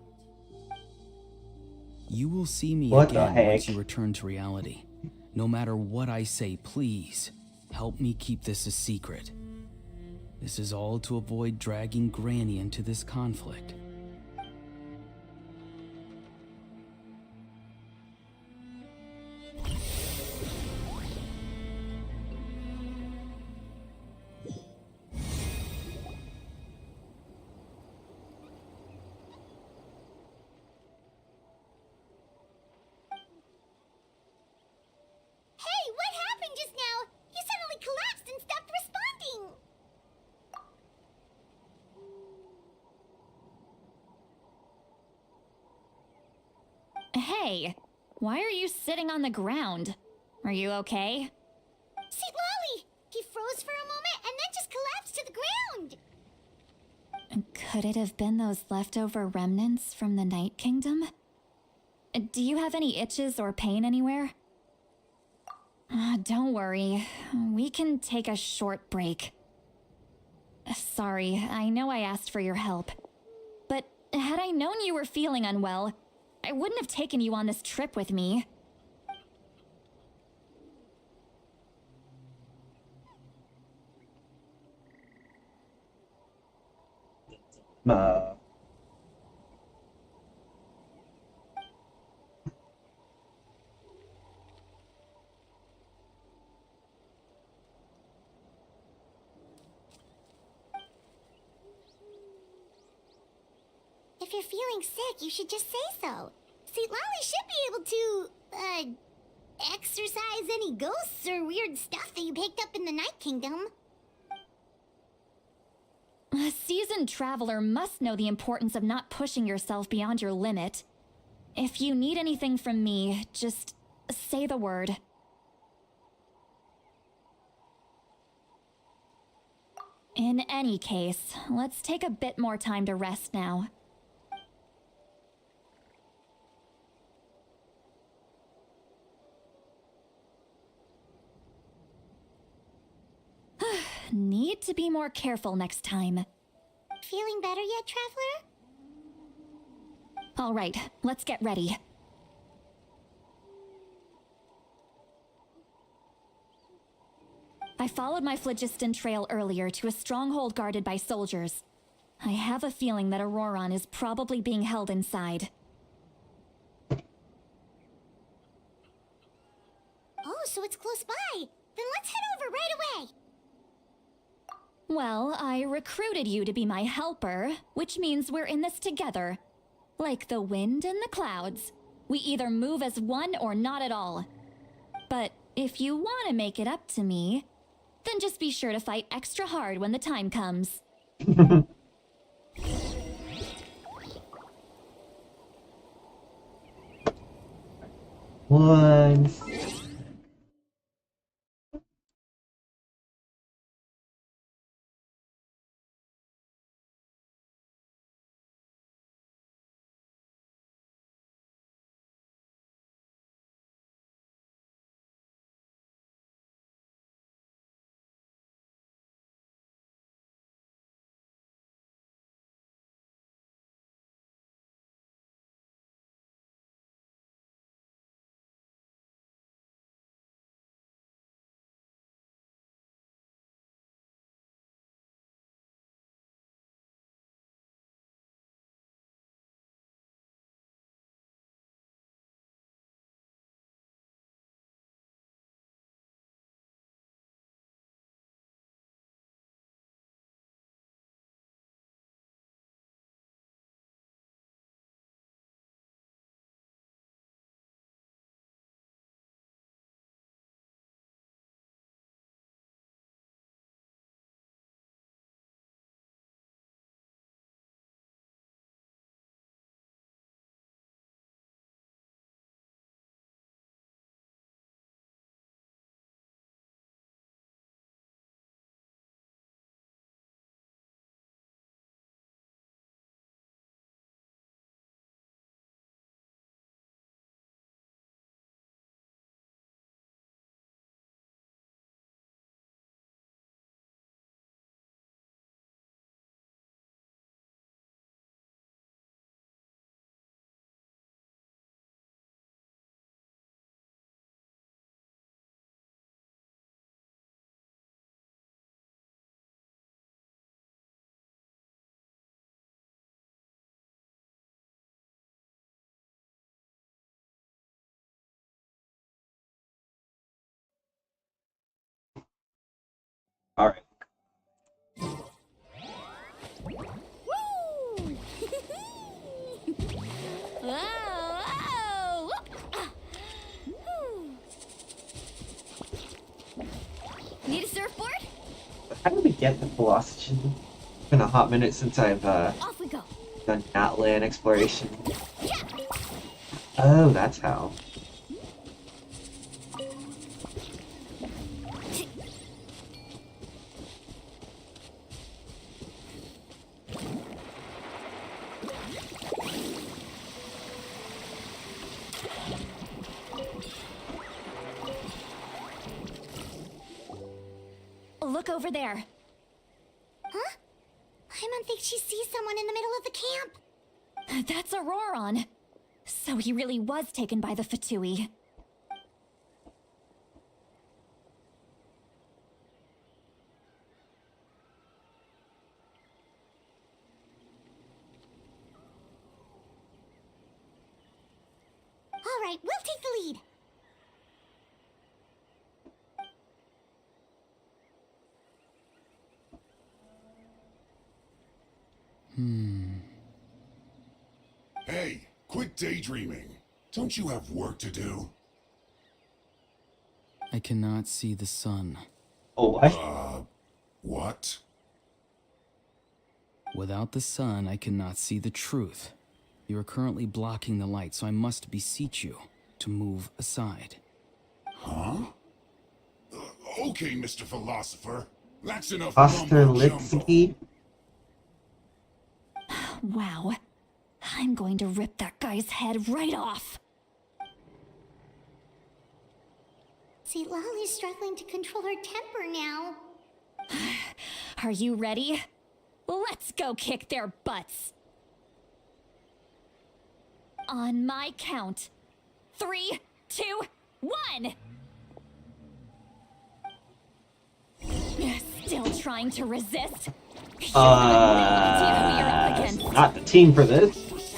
You will see me What the again heck? once you return to reality. No matter what I say, please, help me keep this a secret. This is all to avoid dragging Granny into this conflict. Hey, what happened just now? You suddenly collapsed and stopped responding. Hey, why are you sitting on the ground? Are you okay? See, Lolly! He froze for a moment and then just collapsed to the ground. Could it have been those leftover remnants from the Night Kingdom? Do you have any itches or pain anywhere? Don't worry. We can take a short break. Sorry, I know I asked for your help. But had I known you were feeling unwell, I wouldn't have taken you on this trip with me. If you're feeling sick, you should just say so. See, Lolly should be able to, exorcise any ghosts or weird stuff that you picked up in the Night Kingdom. A seasoned traveler must know the importance of not pushing yourself beyond your limit. If you need anything from me, just say the word. In any case, let's take a bit more time to rest now. Need to be more careful next time. Feeling better yet, Traveler? All right, let's get ready. I followed my phlogiston trail earlier to a stronghold guarded by soldiers. I have a feeling that Auroron is probably being held inside. Oh, so it's close by. Then let's head over right away. Well, I recruited you to be my helper, which means we're in this together. Like the wind and the clouds. We either move as one or not at all. But if you want to make it up to me, then just be sure to fight extra hard when the time comes. One. All right. Whoa! Need a surfboard? How do we get the velocity? It's been a hot minute since I've Off we go. done Natlan exploration. Oh, that's how. Look over there. Huh? Paimon thinks she sees someone in the middle of the camp. That's Auroron. So he really was taken by the Fatui. All right, we'll take the lead. Hey, quit daydreaming. Don't you have work to do? I cannot see the sun. Oh, what? What? Without the sun, I cannot see the truth. You are currently blocking the light, so I must beseech you to move aside. Huh? Okay, Mr. Philosopher. That's enough Osterlitsky? mumbo-jumbo. Wow. I'm going to rip that guy's head right off. See, Lolly's struggling to control her temper now. Are you ready? Let's go kick their butts. On my count. 3, 2, 1! Still trying to resist? You have no idea who you're up against. Not the team for this. This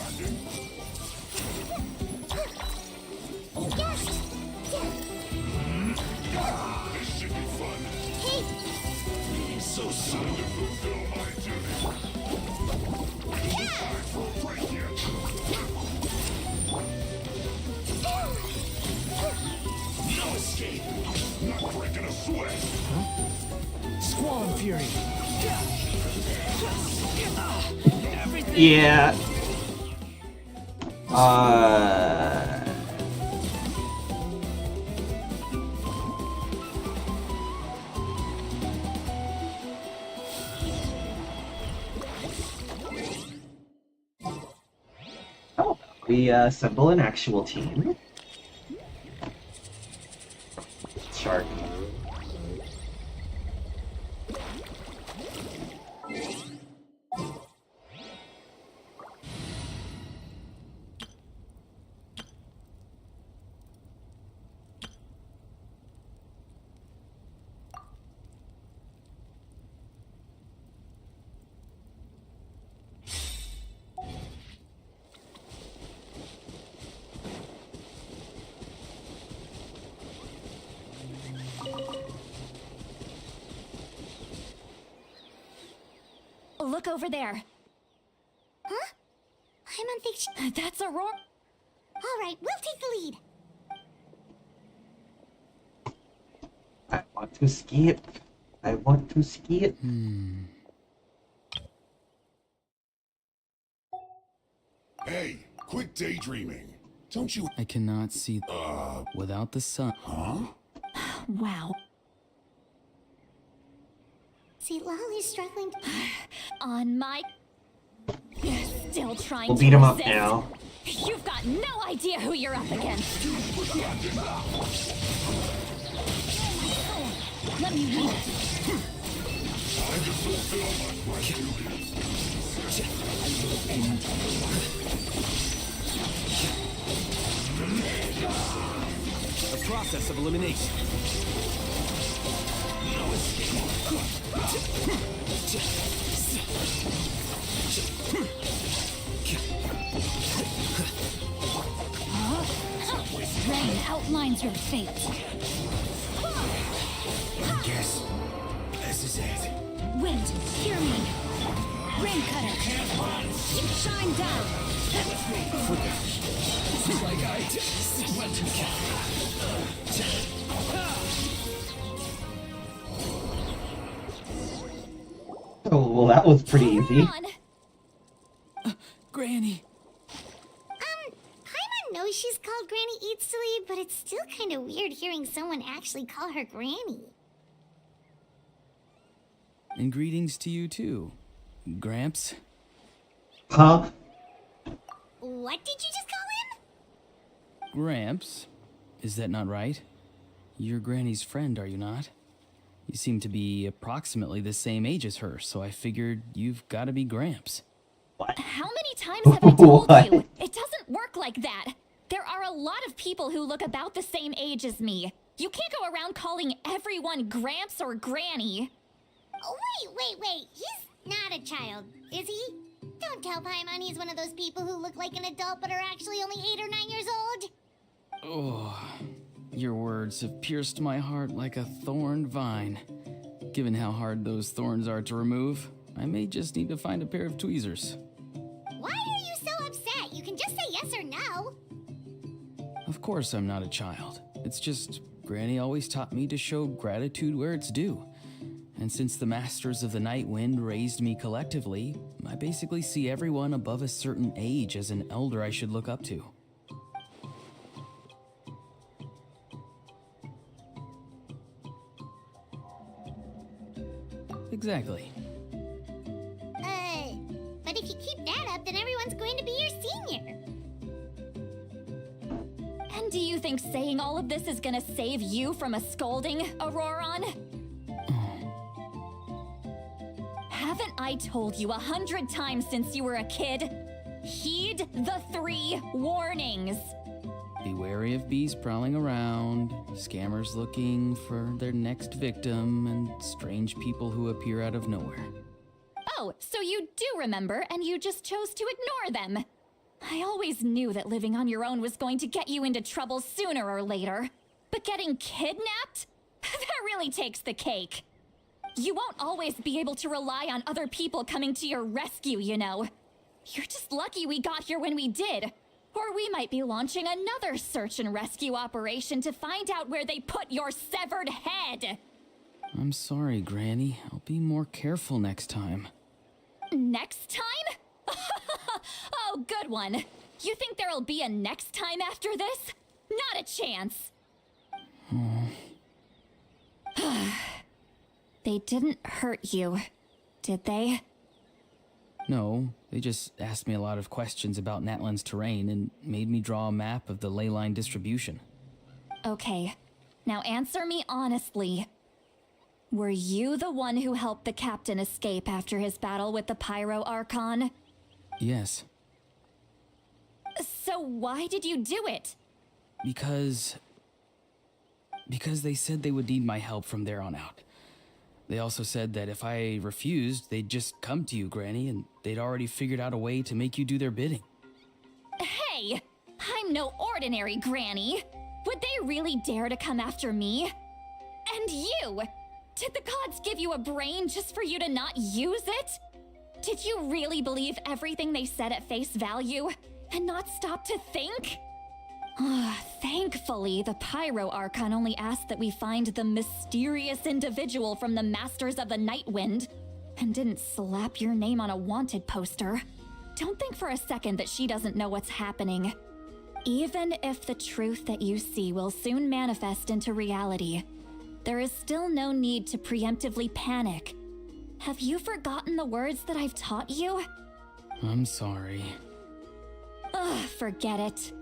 should be fun. Hey, So soon to fulfill my duty. Time for a break here. Yeah. Oh, we assemble an actual team. Shark. Look over there. Huh? I'm on fiction. That's Aurora. All right, we'll take the lead. I want to skip. I want to skip. Hey, quit daydreaming. Don't you... I cannot see without the sun. Huh? Wow. See, Lolly's struggling to... On my... Still trying We'll to beat him up resist. now. You've got no idea who you're up against. Let me read it. The process of elimination. Rain outlines your fate. Guess this is it. Wind, hear me. Rain cutter. Shine down. Oh, well, that was pretty easy. Granny. Paimon knows she's called Granny Eats Sleep, but it's still kind of weird hearing someone actually call her Granny. And greetings to you too, Gramps. Huh? What did you just call him? Gramps? Is that not right? You're Granny's friend, are you not? You seem to be approximately the same age as her, so I figured you've got to be Gramps. How many times have I told What? you? It doesn't work like that. There are a lot of people who look about the same age as me. You can't go around calling everyone Gramps or Granny. Oh, wait. He's not a child, is he? Don't tell Paimon he's one of those people who look like an adult but are actually only 8 or 9 years old. Oh, your words have pierced my heart like a thorn vine. Given how hard those thorns are to remove, I may just need to find a pair of tweezers. Why are you so upset? You can just say yes or no. Of course I'm not a child. It's just Granny always taught me to show gratitude where it's due. And since the Masters of the Night Wind raised me collectively, I basically see everyone above a certain age as an elder I should look up to. Exactly. But if you keep that up, then everyone's going to be your senior. And do you think saying all of this is gonna save you from a scolding, Auroron? Haven't I told you 100 times since you were a kid? Heed the 3 warnings. Be wary of bees prowling around, scammers looking for their next victim, and strange people who appear out of nowhere. Oh, so you do remember, and you just chose to ignore them. I always knew that living on your own was going to get you into trouble sooner or later. But getting kidnapped? That really takes the cake. You won't always be able to rely on other people coming to your rescue, you know. You're just lucky we got here when we did. Or we might be launching another search and rescue operation to find out where they put your severed head. I'm sorry, Granny. I'll be more careful next time. Next time? one. You think there'll be a next time after this? Not a chance. They didn't hurt you, did they? No, they just asked me a lot of questions about Natlan's terrain and made me draw a map of the ley line distribution. Okay, now answer me honestly. Were you the one who helped the captain escape after his battle with the Pyro Archon? Yes. So why did you do it? Because they said they would need my help from there on out. They also said that if I refused, they'd just come to you, Granny, and they'd already figured out a way to make you do their bidding. Hey! I'm no ordinary Granny! Would they really dare to come after me? And you! Did the gods give you a brain just for you to not use it? Did you really believe everything they said at face value and not stop to think? Thankfully, the Pyro Archon only asked that we find the mysterious individual from the Masters of the Night Wind and didn't slap your name on a wanted poster. Don't think for a second that she doesn't know what's happening. Even if the truth that you see will soon manifest into reality, there is still no need to preemptively panic. Have you forgotten the words that I've taught you? I'm sorry. Forget it.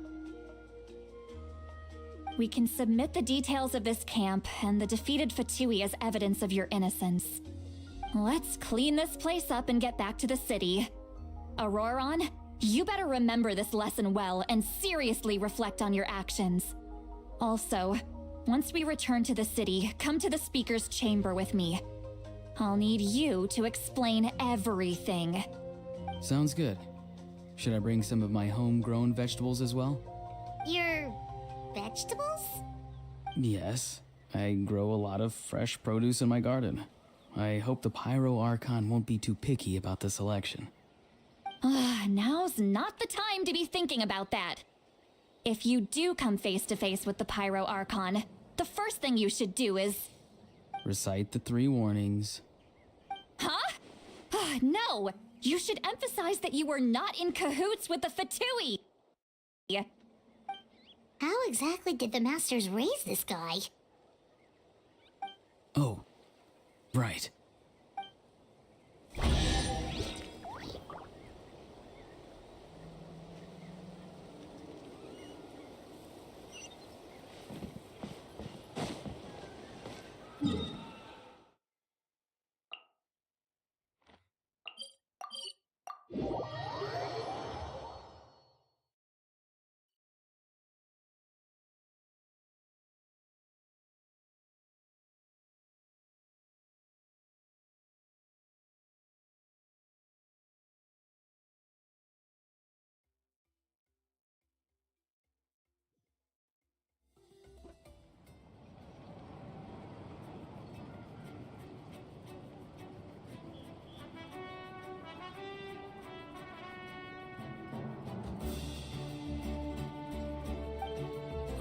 We can submit the details of this camp and the defeated Fatui as evidence of your innocence. Let's clean this place up and get back to the city. Auroron, you better remember this lesson well and seriously reflect on your actions. Also, once we return to the city, come to the speaker's chamber with me. I'll need you to explain everything. Sounds good. Should I bring some of my homegrown vegetables as well? Your vegetables? Yes. I grow a lot of fresh produce in my garden. I hope the Pyro Archon won't be too picky about the selection. Now's not the time to be thinking about that. If you do come face to face with the Pyro Archon, the first thing you should do is... Recite the 3 warnings. Huh? No! You should emphasize that you were not in cahoots with the Fatui! How exactly did the Masters raise this guy? Oh, right.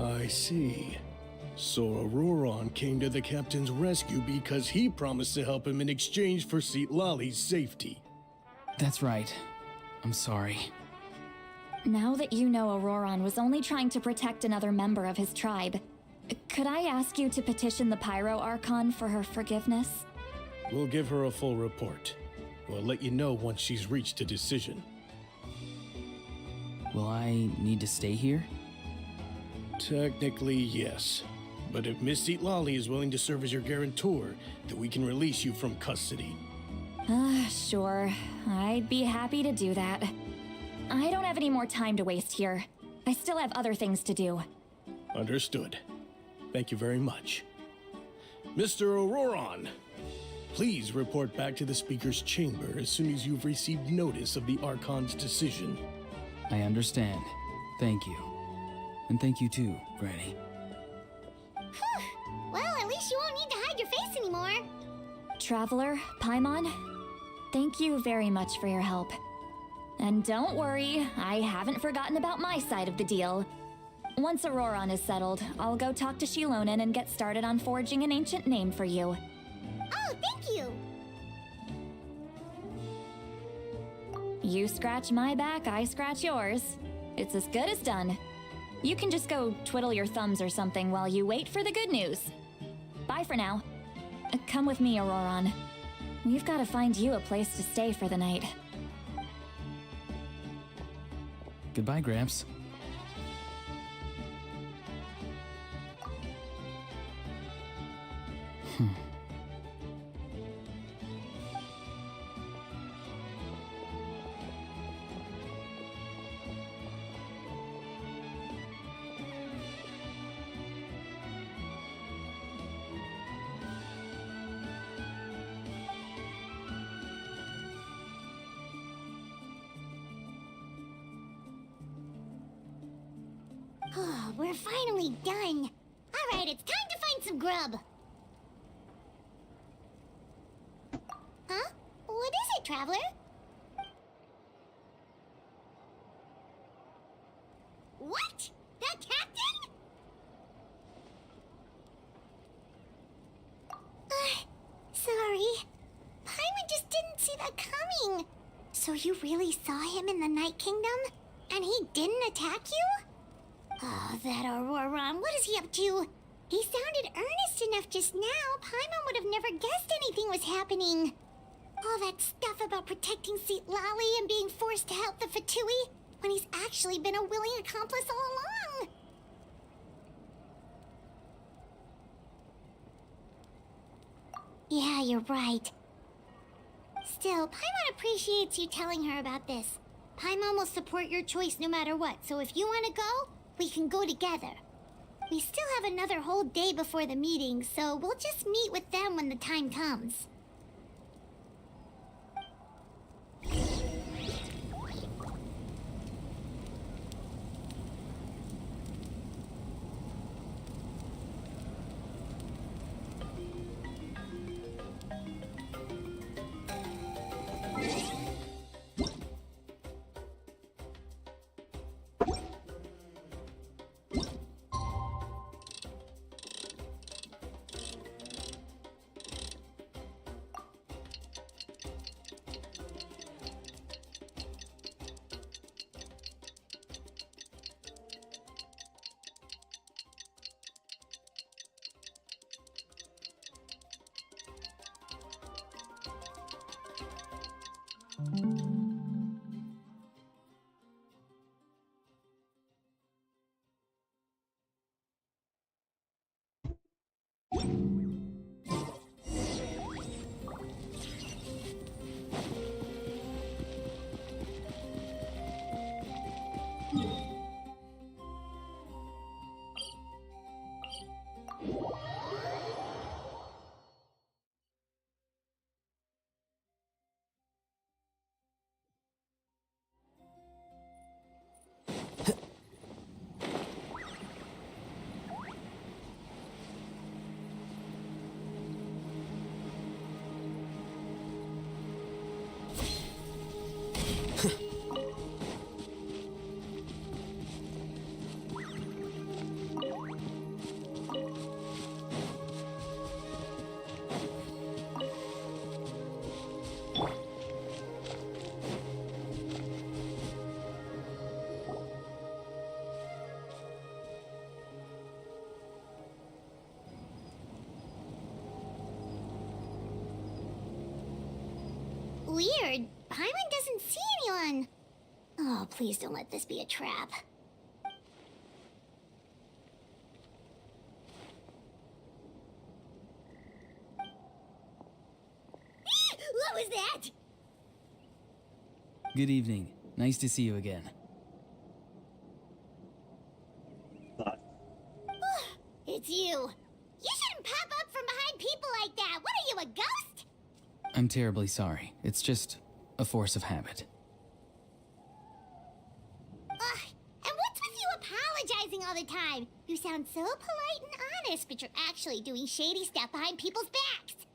I see. So Auroron came to the captain's rescue because he promised to help him in exchange for Citlali's safety. That's right. I'm sorry. Now that you know Auroron was only trying to protect another member of his tribe, could I ask you to petition the Pyro Archon for her forgiveness? We'll give her a full report. We'll let you know once she's reached a decision. Will I need to stay here? Technically, yes. But if Miss Citlali is willing to serve as your guarantor, then we can release you from custody. Sure. I'd be happy to do that. I don't have any more time to waste here. I still have other things to do. Understood. Thank you very much. Mr. Auroron, please report back to the Speaker's chamber as soon as you've received notice of the Archon's decision. I understand. Thank you. And thank you too, Granny. Well, at least you won't need to hide your face anymore. Traveler, Paimon, thank you very much for your help. And don't worry, I haven't forgotten about my side of the deal. Once Auroron is settled, I'll go talk to Shilonen and get started on forging an ancient name for you. Oh, thank you! You scratch my back, I scratch yours. It's as good as done. You can just go twiddle your thumbs or something while you wait for the good news. Bye for now. Come with me, Auroron. We've got to find you a place to stay for the night. Goodbye, Gramps. Oh, we're finally done. All right, it's time to find some grub. Huh? What is it, Traveler? What? That captain? Sorry. Paimon just didn't see that coming. So you really saw him in the Night Kingdom? And he didn't attack you? Oh, that Auroron, what is he up to? He sounded earnest enough just now. Paimon would have never guessed anything was happening. All that stuff about protecting Seat Lally and being forced to help the Fatui, when he's actually been a willing accomplice all along. Yeah, you're right. Still, Paimon appreciates you telling her about this. Paimon will support your choice no matter what, so if you want to go, we can go together. We still have another whole day before the meeting, so we'll just meet with them when the time comes. Weird. Paimon doesn't see anyone. Oh, please don't let this be a trap. What was that? Good evening. Nice to see you again. It's you. You shouldn't pop up from behind people like that. What are you, a ghost? I'm terribly sorry. It's just a force of habit. And what's with you apologizing all the time? You sound so polite and honest, but you're actually doing shady stuff behind people's backs.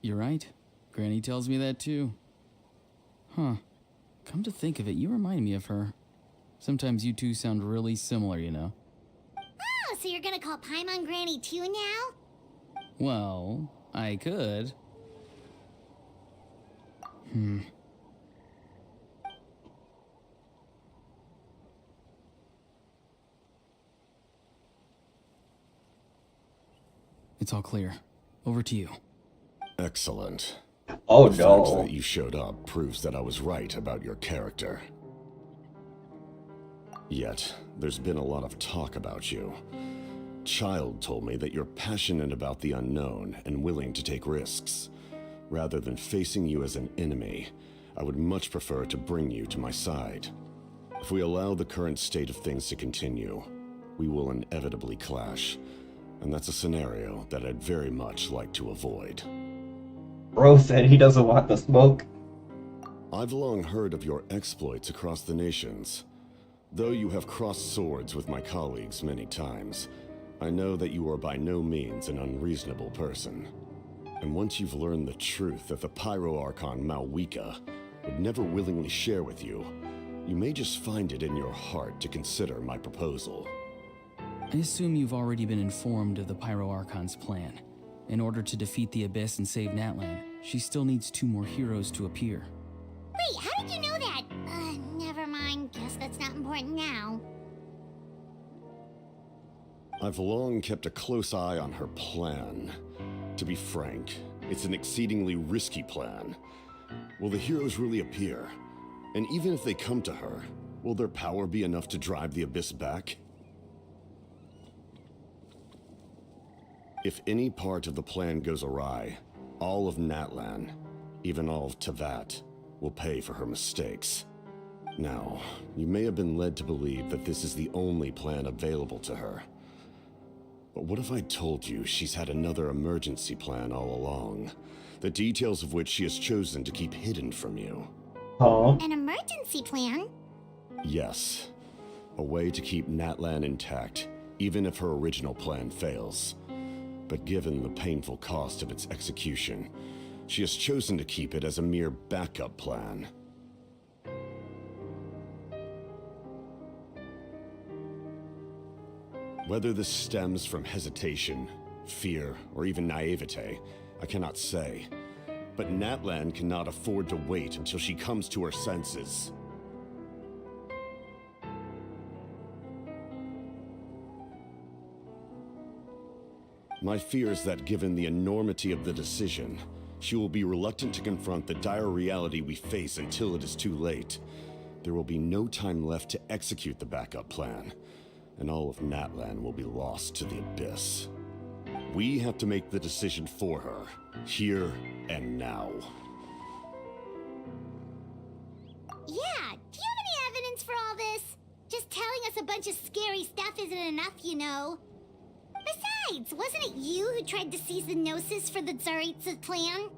You're right. Granny tells me that too. Huh. Come to think of it, you remind me of her. Sometimes you two sound really similar, you know. Oh, so you're gonna call Paimon Granny too now? Well, I could. It's all clear. Over to you. Excellent. Oh The fact no. that you showed up proves that I was right about your character. Yet, there's been a lot of talk about you. Child told me that you're passionate about the unknown and willing to take risks. Rather than facing you as an enemy, I would much prefer to bring you to my side. If we allow the current state of things to continue, we will inevitably clash, and that's a scenario that I'd very much like to avoid. Bro said he doesn't want the smoke. I've long heard of your exploits across the nations. Though you have crossed swords with my colleagues many times, I know that you are by no means an unreasonable person. And once you've learned the truth that the Pyro Archon Malwika would never willingly share with you, you may just find it in your heart to consider my proposal. I assume you've already been informed of the Pyro Archon's plan. In order to defeat the Abyss and save Natlan, she still needs 2 more heroes to appear. Wait, how did you know that? Never mind. Guess that's not important now. I've long kept a close eye on her plan. To be frank, it's an exceedingly risky plan. Will the heroes really appear? And even if they come to her, will their power be enough to drive the Abyss back? If any part of the plan goes awry, all of Natlan, even all of Tevat, will pay for her mistakes. Now, you may have been led to believe that this is the only plan available to her. But what if I told you she's had another emergency plan all along, the details of which she has chosen to keep hidden from you? Oh. An emergency plan? Yes. A way to keep Natlan intact, even if her original plan fails. But given the painful cost of its execution, she has chosen to keep it as a mere backup plan. Whether this stems from hesitation, fear, or even naivete, I cannot say. But Natlan cannot afford to wait until she comes to her senses. My fear is that given the enormity of the decision, she will be reluctant to confront the dire reality we face until it is too late. There will be no time left to execute the backup plan, and all of Natlan will be lost to the Abyss. We have to make the decision for her, here and now. Yeah, do you have any evidence for all this? Just telling us a bunch of scary stuff isn't enough, you know. Besides, wasn't it you who tried to seize the Gnosis for the Tsaritsa plan?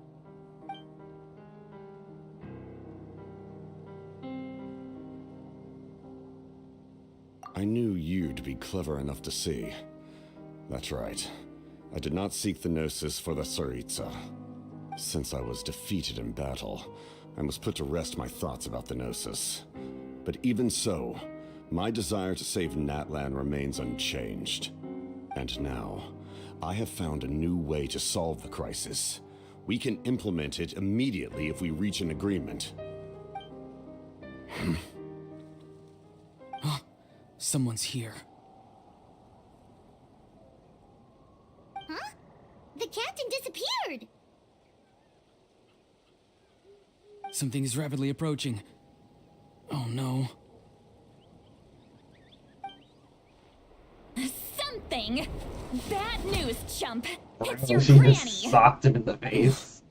I knew you'd be clever enough to see. That's right. I did not seek the Gnosis for the Tsaritsa. Since I was defeated in battle, I must put to rest my thoughts about the Gnosis. But even so, my desire to save Natlan remains unchanged. And now, I have found a new way to solve the crisis. We can implement it immediately if we reach an agreement. Someone's here. Huh? The captain disappeared! Something is rapidly approaching. Oh no. Something? Bad news, chump. It's your She granny. just socked him in the face.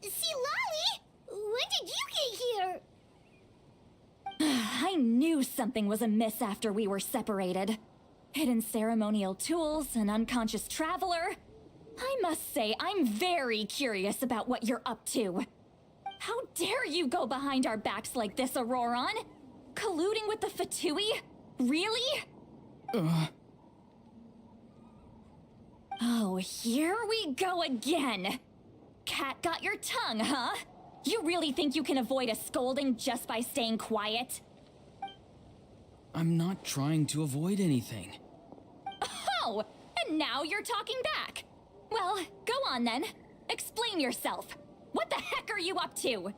See, Lolly? When did you get here? I knew something was amiss after we were separated. Hidden ceremonial tools, an unconscious traveler. I must say, I'm very curious about what you're up to. How dare you go behind our backs like this, Auroron? Colluding with the Fatui? Really? Oh, here we go again. Cat got your tongue, huh? You really think you can avoid a scolding just by staying quiet? I'm not trying to avoid anything. Oh, and now you're talking back. Well, go on then. Explain yourself. What the heck are you up to?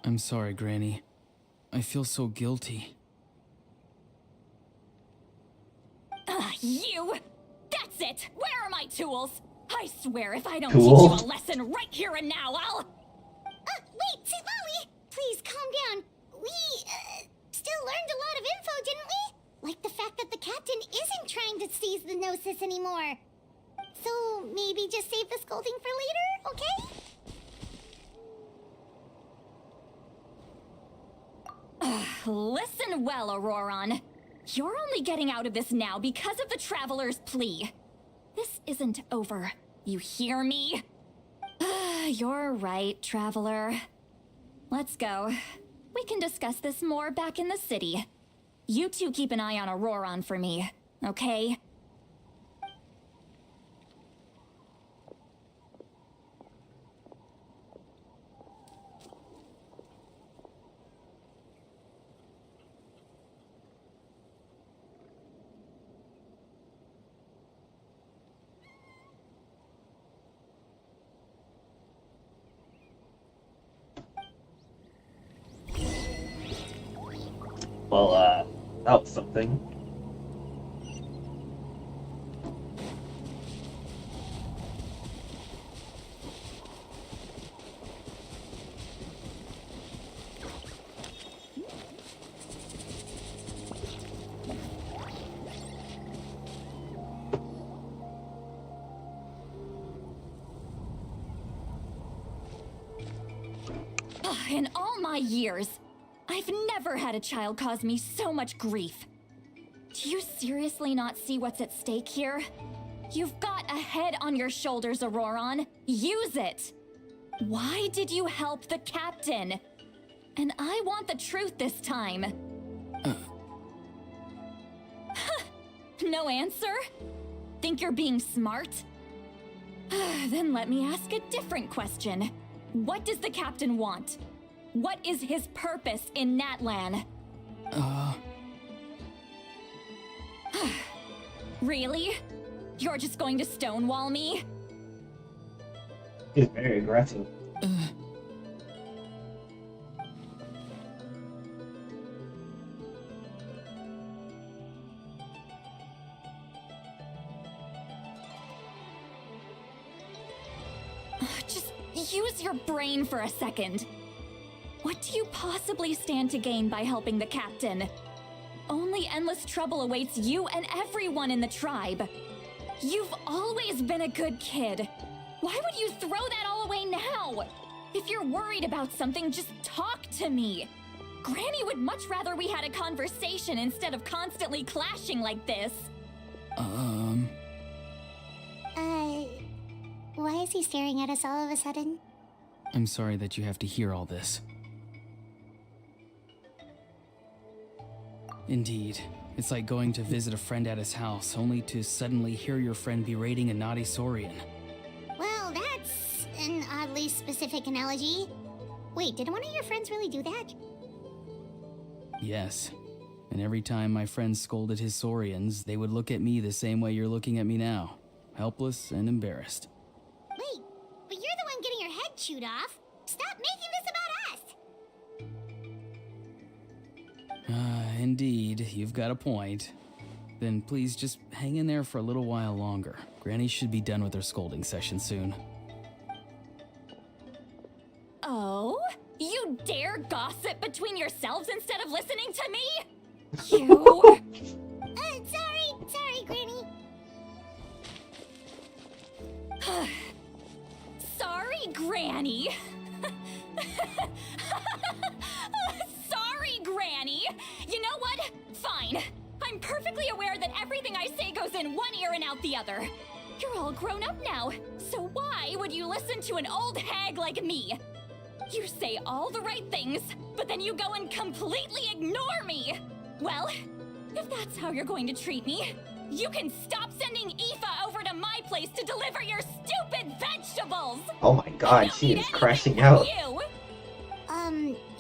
I'm sorry, Granny. I feel so guilty. You! That's it! Where are my tools? I swear if I don't Tools? teach you a lesson right here and now, I'll... Wait, Molly! Please, calm down. We, still learned a lot of info, didn't we? Like the fact that the captain isn't trying to seize the Gnosis anymore. So, maybe just save the scolding for later, okay? Listen well, Auroron. You're only getting out of this now because of the Traveler's plea. This isn't over. You hear me? You're right, Traveler. Let's go. We can discuss this more back in the city. You two keep an eye on Auroron for me, okay? Well, that was something. In all my years, I've never had a child cause me so much grief. Do you seriously not see what's at stake here? You've got a head on your shoulders, Auroron. Use it! Why did you help the captain? And I want the truth this time. No answer? Think you're being smart? Then let me ask a different question. What does the captain want? What is his purpose in Natlan? Really? You're just going to stonewall me? He's very aggressive. Just use your brain for a second. What do you possibly stand to gain by helping the captain? Only endless trouble awaits you and everyone in the tribe. You've always been a good kid. Why would you throw that all away now? If you're worried about something, just talk to me. Granny would much rather we had a conversation instead of constantly clashing like this. Why is he staring at us all of a sudden? I'm sorry that you have to hear all this. Indeed. It's like going to visit a friend at his house, only to suddenly hear your friend berating a naughty Saurian. Well, that's an oddly specific analogy. Wait, did one of your friends really do that? Yes. And every time my friend scolded his Saurians, they would look at me the same way you're looking at me now. Helpless and embarrassed. Wait, but you're the one getting your head chewed off. Stop making this about us! Indeed, you've got a point. Then please just hang in there for a little while longer. Granny should be done with her scolding session soon. Oh? You dare gossip between yourselves instead of listening to me? You... Sorry, Granny. Sorry, Granny. Sorry, Granny. You know what? Fine. I'm perfectly aware that everything I say goes in one ear and out the other. You're all grown up now, so why would you listen to an old hag like me? You say all the right things, but then you go and completely ignore me. Well, if that's how you're going to treat me, you can stop sending Aoife over to my place to deliver your stupid vegetables! Oh my god, she is crashing out. You.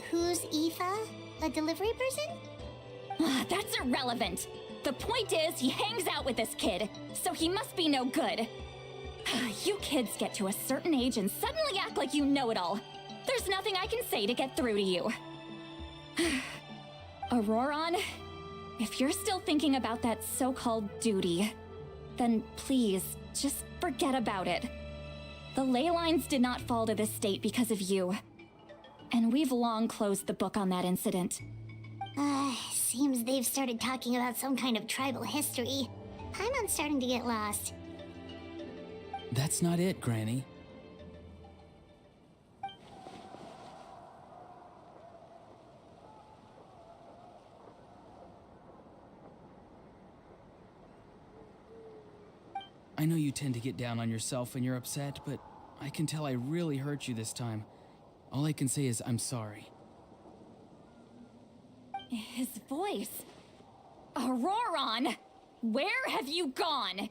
Who's Aoife? A delivery person? That's irrelevant. The point is, he hangs out with this kid, so he must be no good. You kids get to a certain age and suddenly act like you know it all. There's nothing I can say to get through to you. Auroron, if you're still thinking about that so-called duty, then please, just forget about it. The ley lines did not fall to this state because of you. And we've long closed the book on that incident. Seems they've started talking about some kind of tribal history. Paimon's starting to get lost. That's not it, Granny. I know you tend to get down on yourself when you're upset, but I can tell I really hurt you this time. All I can say is I'm sorry. His voice. Auroron! Where have you gone?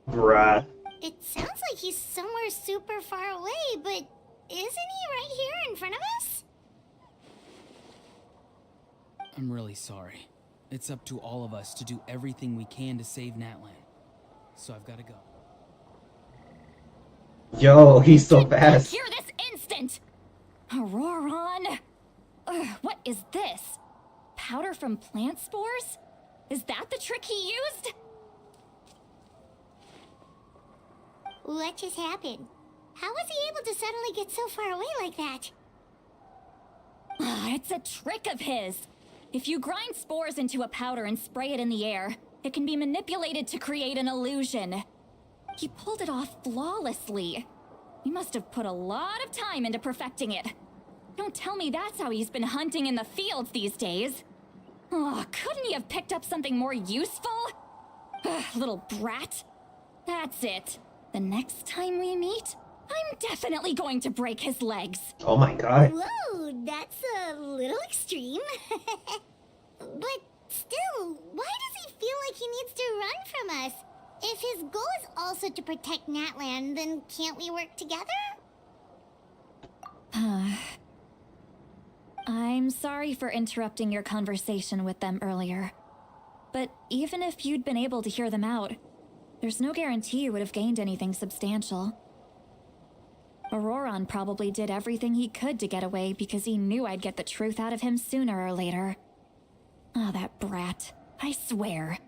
Bruh. It sounds like he's somewhere super far away, but isn't he right here in front of us? I'm really sorry. It's up to all of us to do everything we can to save Natlan. So I've got to go. Yo, he's so fast. Here this instant! Auroron! What is this? Powder from plant spores? Is that the trick he used? What just happened? How was he able to suddenly get so far away like that? It's a trick of his. If you grind spores into a powder and spray it in the air, it can be manipulated to create an illusion. He pulled it off flawlessly. He must have put a lot of time into perfecting it. Don't tell me that's how he's been hunting in the fields these days. Oh, couldn't he have picked up something more useful? Little brat. That's it. The next time we meet, I'm definitely going to break his legs. Oh my god. Whoa, that's a little extreme. But still, why does he feel like he needs to run from us? If his goal is also to protect Natlan, then can't we work together? I'm sorry for interrupting your conversation with them earlier. But even if you'd been able to hear them out, there's no guarantee you would have gained anything substantial. Auroron probably did everything he could to get away because he knew I'd get the truth out of him sooner or later. Oh, that brat. I swear.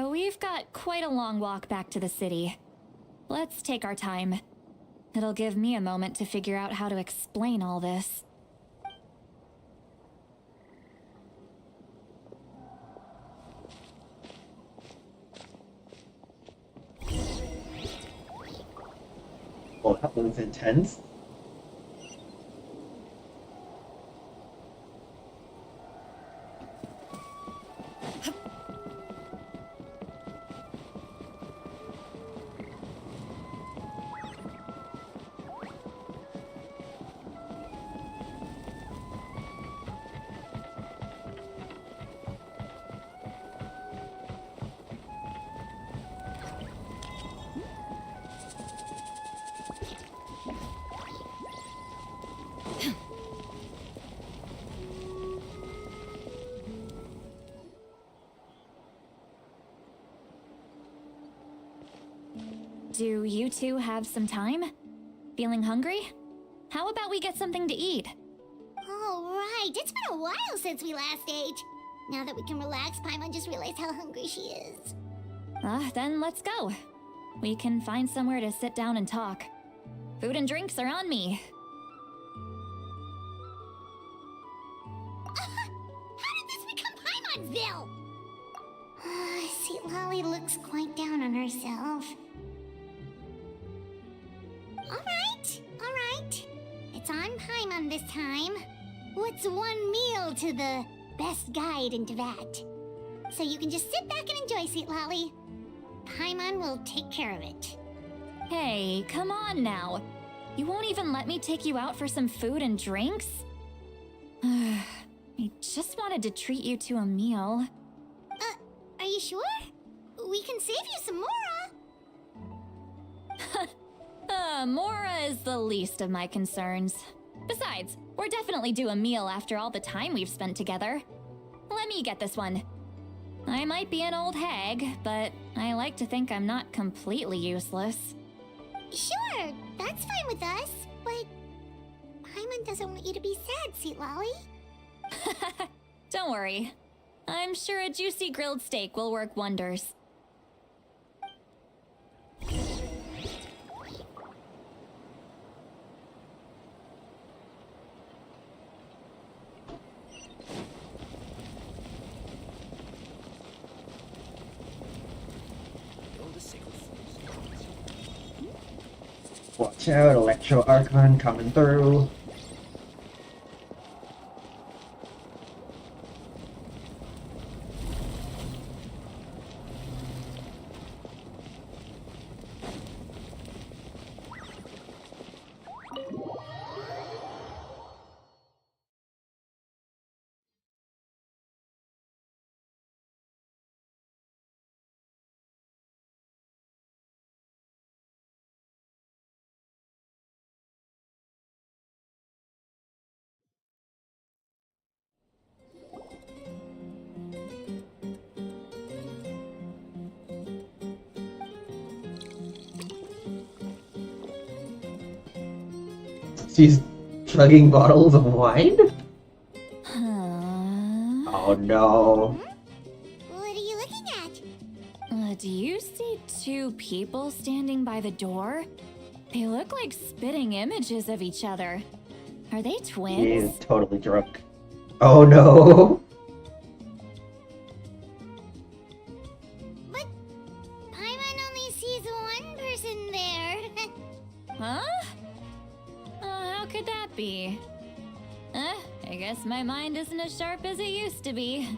We've got quite a long walk back to the city. Let's take our time. It'll give me a moment to figure out how to explain all this. Oh, that was intense. Do you two have some time? Feeling hungry? How about we get something to eat? Oh, right. It's been a while since we last ate. Now that we can relax, Paimon just realized how hungry she is. Then let's go. We can find somewhere to sit down and talk. Food and drinks are on me. How did this become Paimon'sville? See, Lolly looks quite down on herself. Alright. It's on Paimon this time. What's one meal to the best guide in Teyvat? So you can just sit back and enjoy, sweet Lolly. Paimon will take care of it. Hey, come on now. You won't even let me take you out for some food and drinks? I just wanted to treat you to a meal. Are you sure? We can save you some more, Mora is the least of my concerns. Besides, we're definitely due a meal after all the time we've spent together. Let me get this one. I might be an old hag, but I like to think I'm not completely useless. Sure, that's fine with us, but Paimon doesn't want you to be sad, Sweet Lolly. Don't worry. I'm sure a juicy grilled steak will work wonders. Watch out, Electro Archon coming through. She's chugging bottles of wine? Oh no. What are you looking at? Do you see two people standing by the door? They look like spitting images of each other. Are they twins? He is totally drunk. Oh no. But Paimon only sees one person there. Huh? How could that be? I guess my mind isn't as sharp as it used to be.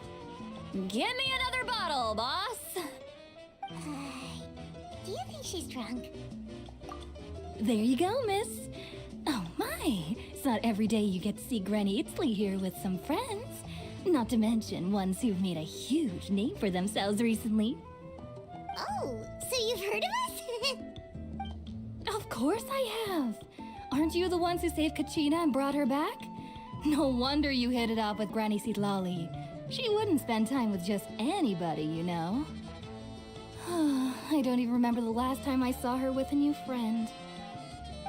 Give me another bottle, boss! Do you think she's drunk? There you go, miss. Oh my, it's not every day you get to see Granny Itzley here with some friends. Not to mention ones who've made a huge name for themselves recently. Oh, so you've heard of us? Of course I have. Aren't you the ones who saved Kachina and brought her back? No wonder you hit it off with Granny Sitlali. She wouldn't spend time with just anybody, you know. I don't even remember the last time I saw her with a new friend.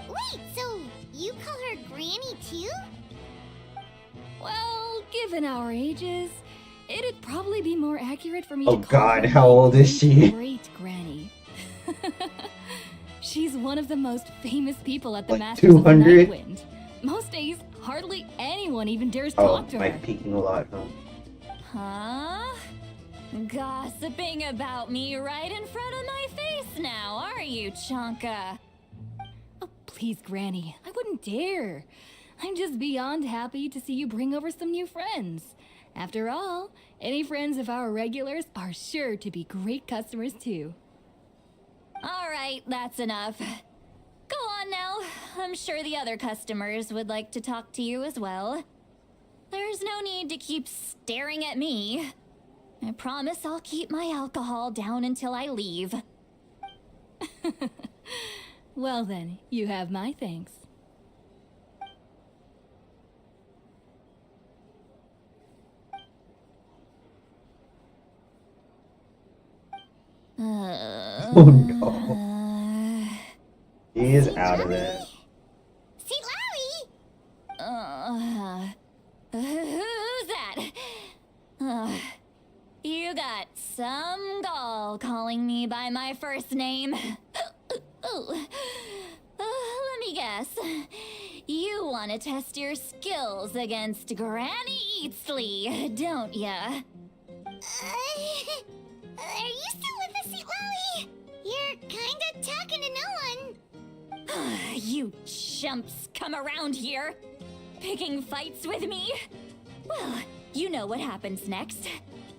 Wait, so you call her Granny too? Well, given our ages, it'd probably be more accurate for me Oh to call god, her how old is she? Great Granny. She's one of the most famous people at the Like Masters of the 200? Nightwind. Most days, hardly anyone even dares Oh, talk to like her. peeking a lot, huh? Huh? Gossiping about me right in front of my face now, are you, Chonka? Oh, please, Granny, I wouldn't dare. I'm just beyond happy to see you bring over some new friends. After all, any friends of our regulars are sure to be great customers too. All right, that's enough. Go on now. I'm sure the other customers would like to talk to you as well. There's no need to keep staring at me. I promise I'll keep my alcohol down until I leave. Well then, you have my thanks. Oh no. He is out of it. See, Larry! Who's that? You got some gall calling me by my first name. Let me guess. You want to test your skills against Granny Eatsley, don't ya? Are you still with us, Sweet Lolly? You're kinda talking to no one. You chumps come around here, picking fights with me? Well, you know what happens next.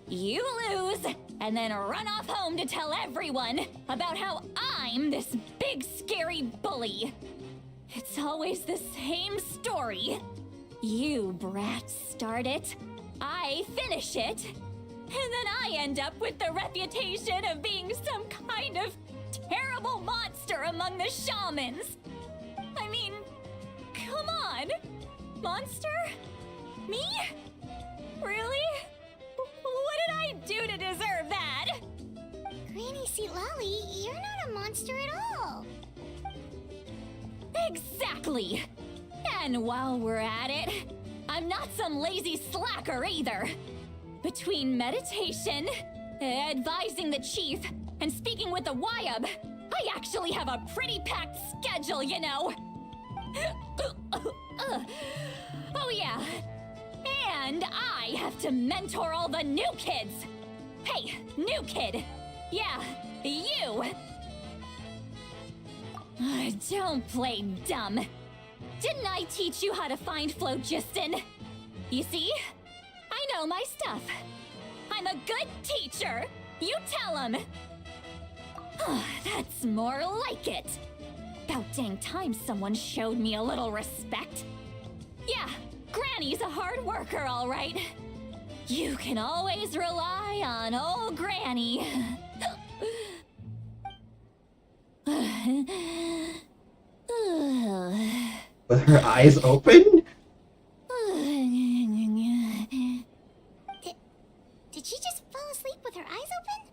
You lose, and then run off home to tell everyone about how I'm this big scary bully. It's always the same story. You brats start it, I finish it, and then I end up with the reputation of being some kind of terrible monster among the shamans. I mean, come on. Monster? Me? Really? What did I do to deserve that? Granny Lolly, you're not a monster at all. Exactly. And while we're at it, I'm not some lazy slacker either. Between meditation, advising the chief, and speaking with the Wyab, I actually have a pretty packed schedule, you know. Oh yeah. And I have to mentor all the new kids. Hey, new kid. Yeah, you. Don't play dumb. Didn't I teach you how to find phlogiston? You see? I know my stuff. I'm a good teacher. You tell him. That's more like it. About dang time someone showed me a little respect. Yeah, Granny's a hard worker, all right. You can always rely on old Granny. With her eyes open? Did she just fall asleep with her eyes open?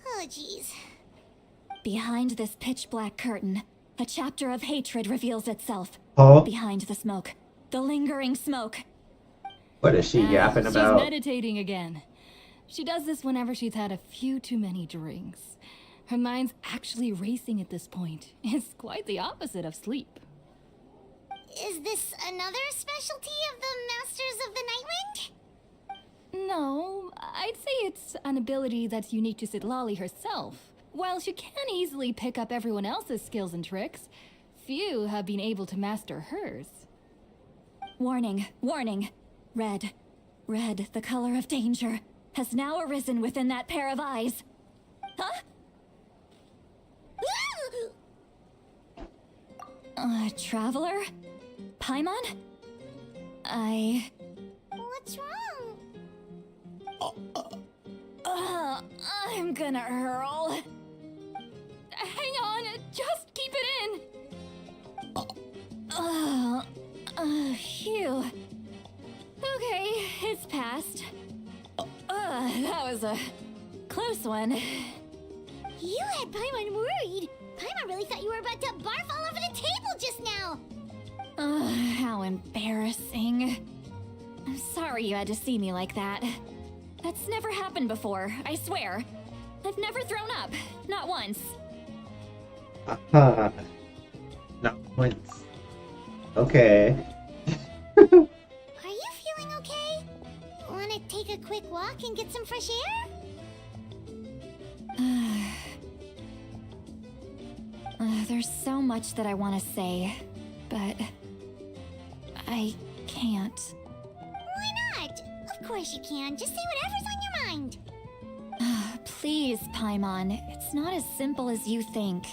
Oh, jeez. Behind this pitch black curtain, a chapter of hatred reveals itself. Oh? Behind the smoke, the lingering smoke. What is she yapping about? She's meditating again. She does this whenever she's had a few too many drinks. Her mind's actually racing at this point. It's quite the opposite of sleep. Is this another specialty of the Masters of the Nightwind? No, I'd say it's an ability that's unique to Citlali herself. While she can easily pick up everyone else's skills and tricks, few have been able to master hers. Warning, warning. Red, the color of danger, has now arisen within that pair of eyes. Huh? Traveler? Paimon? What's wrong? I'm gonna hurl. Hang on, just keep it in. Phew. Okay, it's passed. That was a close one. You had Paimon worried. Paimon really thought you were about to barf all over the table just now. How embarrassing. I'm sorry you had to see me like that. That's never happened before, I swear. I've never thrown up. Not once. Not once. Okay. Are you feeling okay? Wanna take a quick walk and get some fresh air? There's so much that I want to say, but I can't. Why not? Of course you can. Just say whatever's on your mind. Please, Paimon. It's not as simple as you think.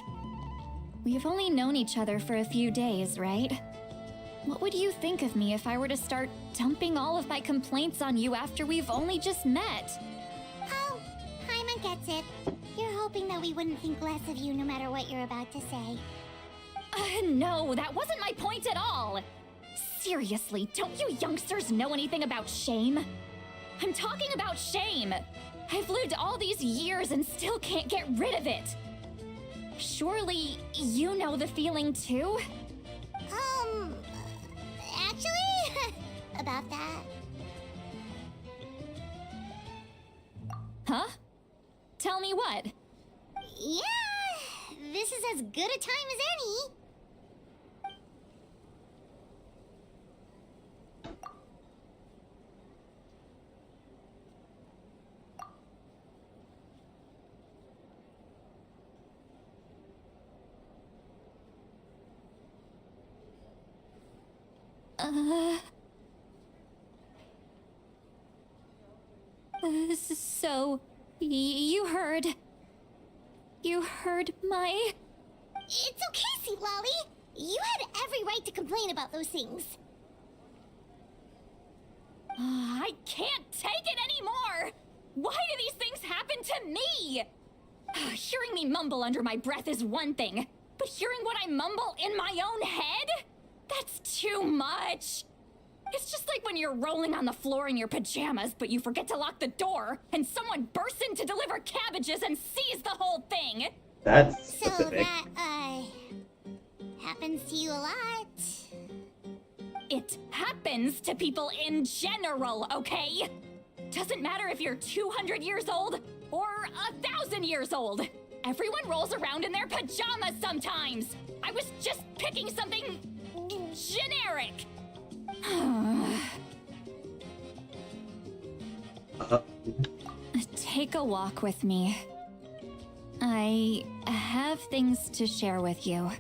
We've only known each other for a few days, right? What would you think of me if I were to start dumping all of my complaints on you after we've only just met? Oh, Paimon gets it. You're hoping that we wouldn't think less of you no matter what you're about to say. No, that wasn't my point at all. Seriously, don't you youngsters know anything about shame? I'm talking about shame. I've lived all these years and still can't get rid of it. Surely, you know the feeling too? Actually, about that. Huh? Tell me what? Yeah, this is as good a time as any. So, you heard my... It's okay, Citlali. You had every right to complain about those things. I can't take it anymore! Why do these things happen to me? Hearing me mumble under my breath is one thing, but hearing what I mumble in my own head? That's too much. It's just like when you're rolling on the floor in your pajamas, but you forget to lock the door, and someone bursts in to deliver cabbages and sees the whole thing. That's So specific. that, happens to you a lot. It happens to people in general, okay? Doesn't matter if you're 200 years old or 1,000 years old. Everyone rolls around in their pajamas sometimes. I was just picking something generic. Take a walk with me. I have things to share with you.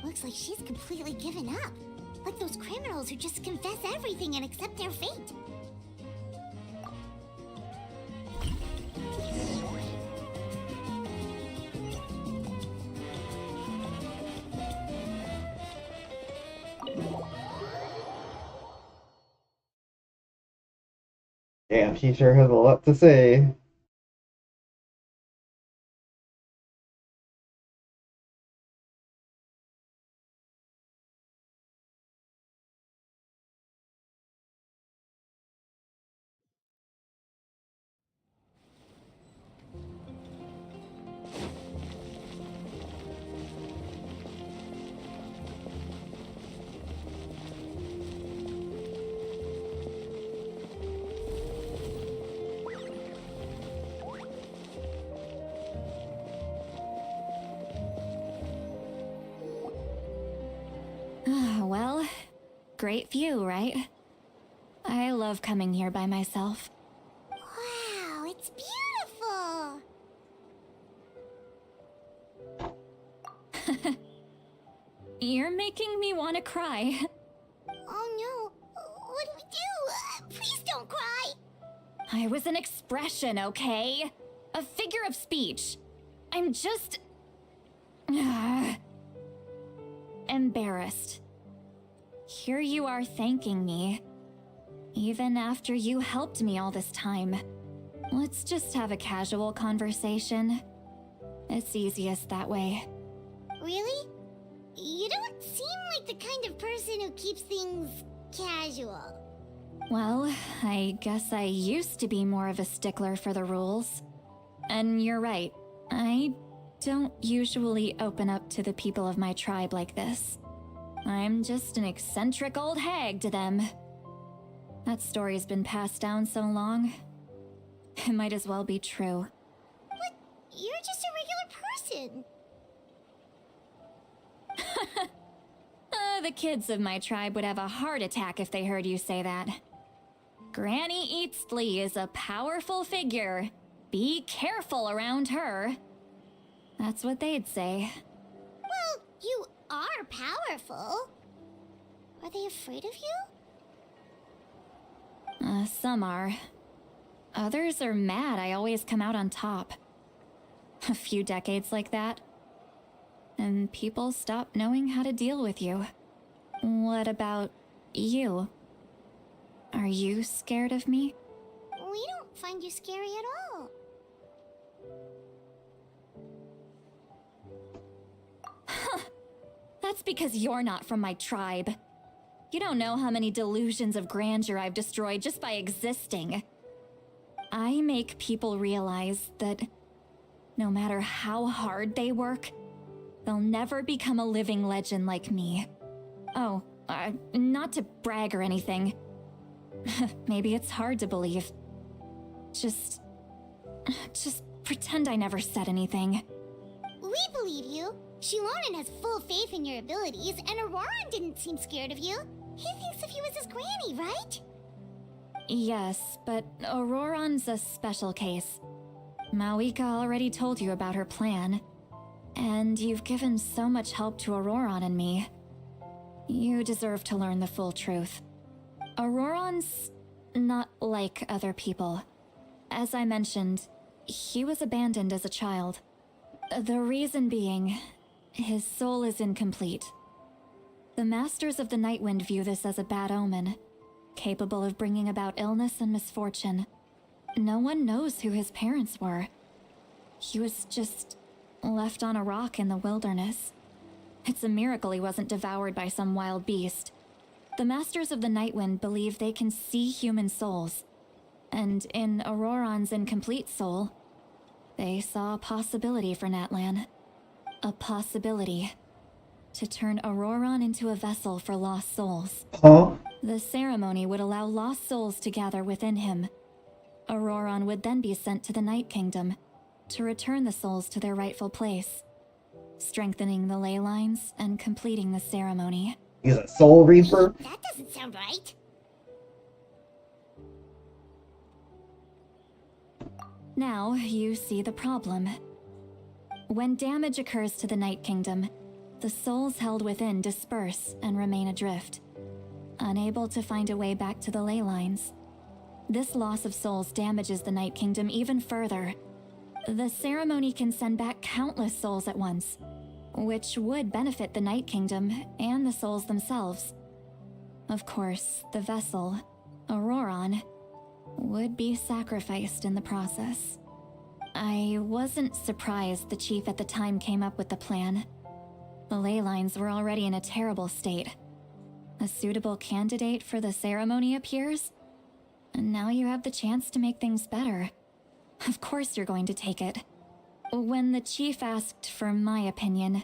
Looks like she's completely given up. Like those criminals who just confess everything and accept their fate. Damn, she sure has a lot to say. Well, great view, right? I love coming here by myself. Wow, it's beautiful! You're making me want to cry. Oh no, what do we do? Please don't cry! I was an expression, okay? A figure of speech. I'm just... embarrassed. Here you are thanking me. Even after you helped me all this time. Let's just have a casual conversation. It's easiest that way. Really? You don't seem like the kind of person who keeps things casual. Well, I guess I used to be more of a stickler for the rules. And you're right, I don't usually open up to the people of my tribe like this. I'm just an eccentric old hag to them. That story's been passed down so long, it might as well be true. But you're just a regular person. The kids of my tribe would have a heart attack if they heard you say that. Granny Eatsley is a powerful figure. Be careful around her. That's what they'd say. Well, you are powerful. Are they afraid of you? Some are. Others are mad I always come out on top. A few decades like that, and people stop knowing how to deal with you. What about you? Are you scared of me? We don't find you scary at all. That's because you're not from my tribe. You don't know how many delusions of grandeur I've destroyed just by existing. I make people realize that no matter how hard they work, they'll never become a living legend like me. Oh, not to brag or anything. Maybe it's hard to believe. Just pretend I never said anything. We believe you. Shilonen has full faith in your abilities, and Auroran didn't seem scared of you. He thinks of you as his granny, right? Yes, but Auroran's a special case. Mawika already told you about her plan. And you've given so much help to Auroran and me. You deserve to learn the full truth. Auroran's not like other people. As I mentioned, he was abandoned as a child. The reason being, his soul is incomplete. The Masters of the Nightwind view this as a bad omen, capable of bringing about illness and misfortune. No one knows who his parents were. He was just left on a rock in the wilderness. It's a miracle he wasn't devoured by some wild beast. The Masters of the Nightwind believe they can see human souls. And in Auroron's incomplete soul, they saw a possibility for Natlan. A possibility to turn Auroron into a vessel for lost souls. Huh? The ceremony would allow lost souls to gather within him. Auroron would then be sent to the Night Kingdom to return the souls to their rightful place, strengthening the ley lines and completing the ceremony. He's a soul reaper? That doesn't sound right. Now you see the problem. When damage occurs to the Night Kingdom, the souls held within disperse and remain adrift, unable to find a way back to the ley lines. This loss of souls damages the Night Kingdom even further. The ceremony can send back countless souls at once, which would benefit the Night Kingdom and the souls themselves. Of course, the vessel, Auroron, would be sacrificed in the process. I wasn't surprised the chief at the time came up with the plan. The ley lines were already in a terrible state. A suitable candidate for the ceremony appears, and now you have the chance to make things better. Of course you're going to take it. When the chief asked for my opinion,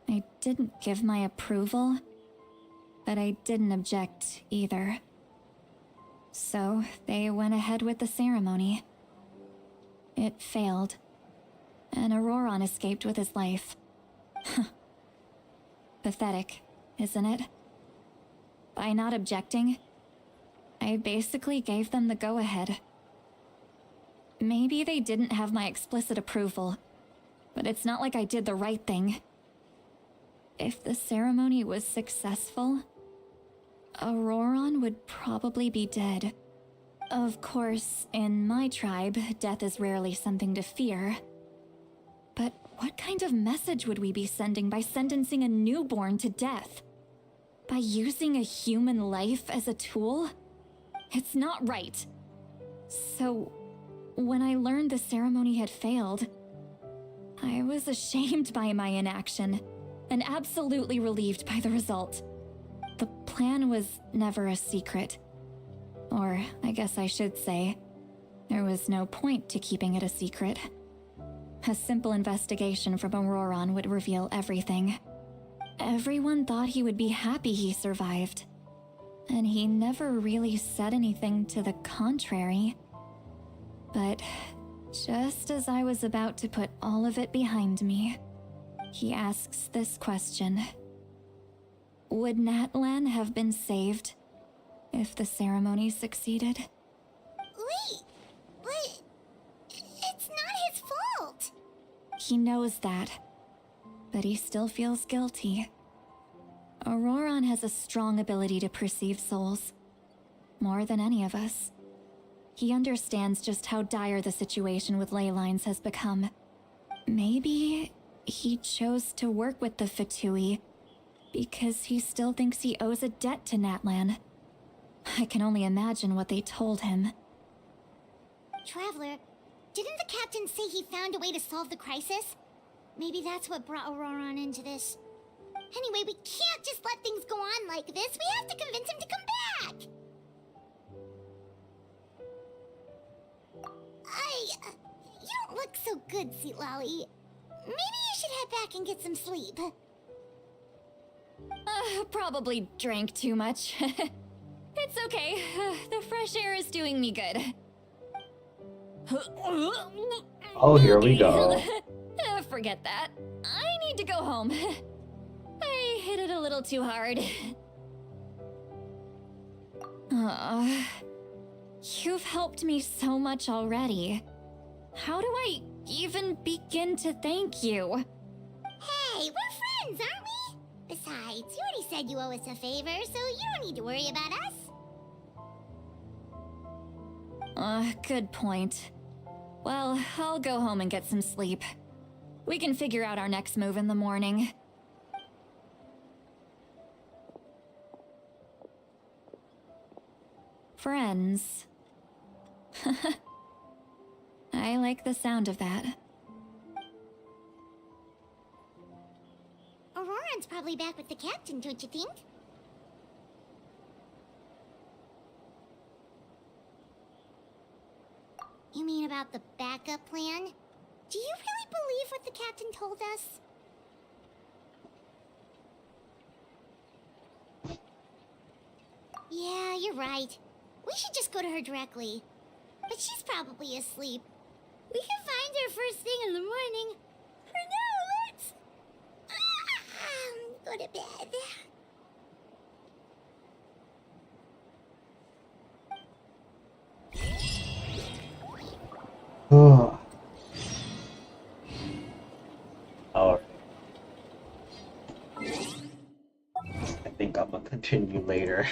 I didn't give my approval, but I didn't object either. So they went ahead with the ceremony. It failed, and Auroron escaped with his life. Pathetic, isn't it? By not objecting, I basically gave them the go-ahead. Maybe they didn't have my explicit approval, but it's not like I did the right thing. If the ceremony was successful, Auroron would probably be dead. Of course, in my tribe, death is rarely something to fear. But what kind of message would we be sending by sentencing a newborn to death? By using a human life as a tool? It's not right. So, when I learned the ceremony had failed, I was ashamed by my inaction, and absolutely relieved by the result. The plan was never a secret. Or, I guess I should say, there was no point to keeping it a secret. A simple investigation from Auroron would reveal everything. Everyone thought he would be happy he survived, and he never really said anything to the contrary. But just as I was about to put all of it behind me, he asks this question. Would Natlan have been saved if the ceremony succeeded? Wait, but it's not his fault. He knows that, but he still feels guilty. Auroron has a strong ability to perceive souls, more than any of us. He understands just how dire the situation with ley lines has become. Maybe he chose to work with the Fatui because he still thinks he owes a debt to Natlan. I can only imagine what they told him. Traveler, didn't the captain say he found a way to solve the crisis? Maybe that's what brought Auroron into this. Anyway, we can't just let things go on like this. We have to convince him to come back. You don't look so good, Sweet Lolly. Maybe you should head back and get some sleep. Probably drank too much. It's okay. The fresh air is doing me good. Oh, here we go. Forget that. I need to go home. I hit it a little too hard. You've helped me so much already. How do I even begin to thank you? Hey, we're friends, aren't we? Besides, you already said you owe us a favor, so you don't need to worry about us. Good point. Well, I'll go home and get some sleep. We can figure out our next move in the morning. Friends. I like the sound of that. probably back with the captain, don't you think? You mean about the backup plan? Do you really believe what the captain told us? Yeah, you're right. We should just go to her directly. But she's probably asleep. We can find her first thing in the morning. For now, let's... go to bed. Oh. Alright. I think I'm gonna continue later.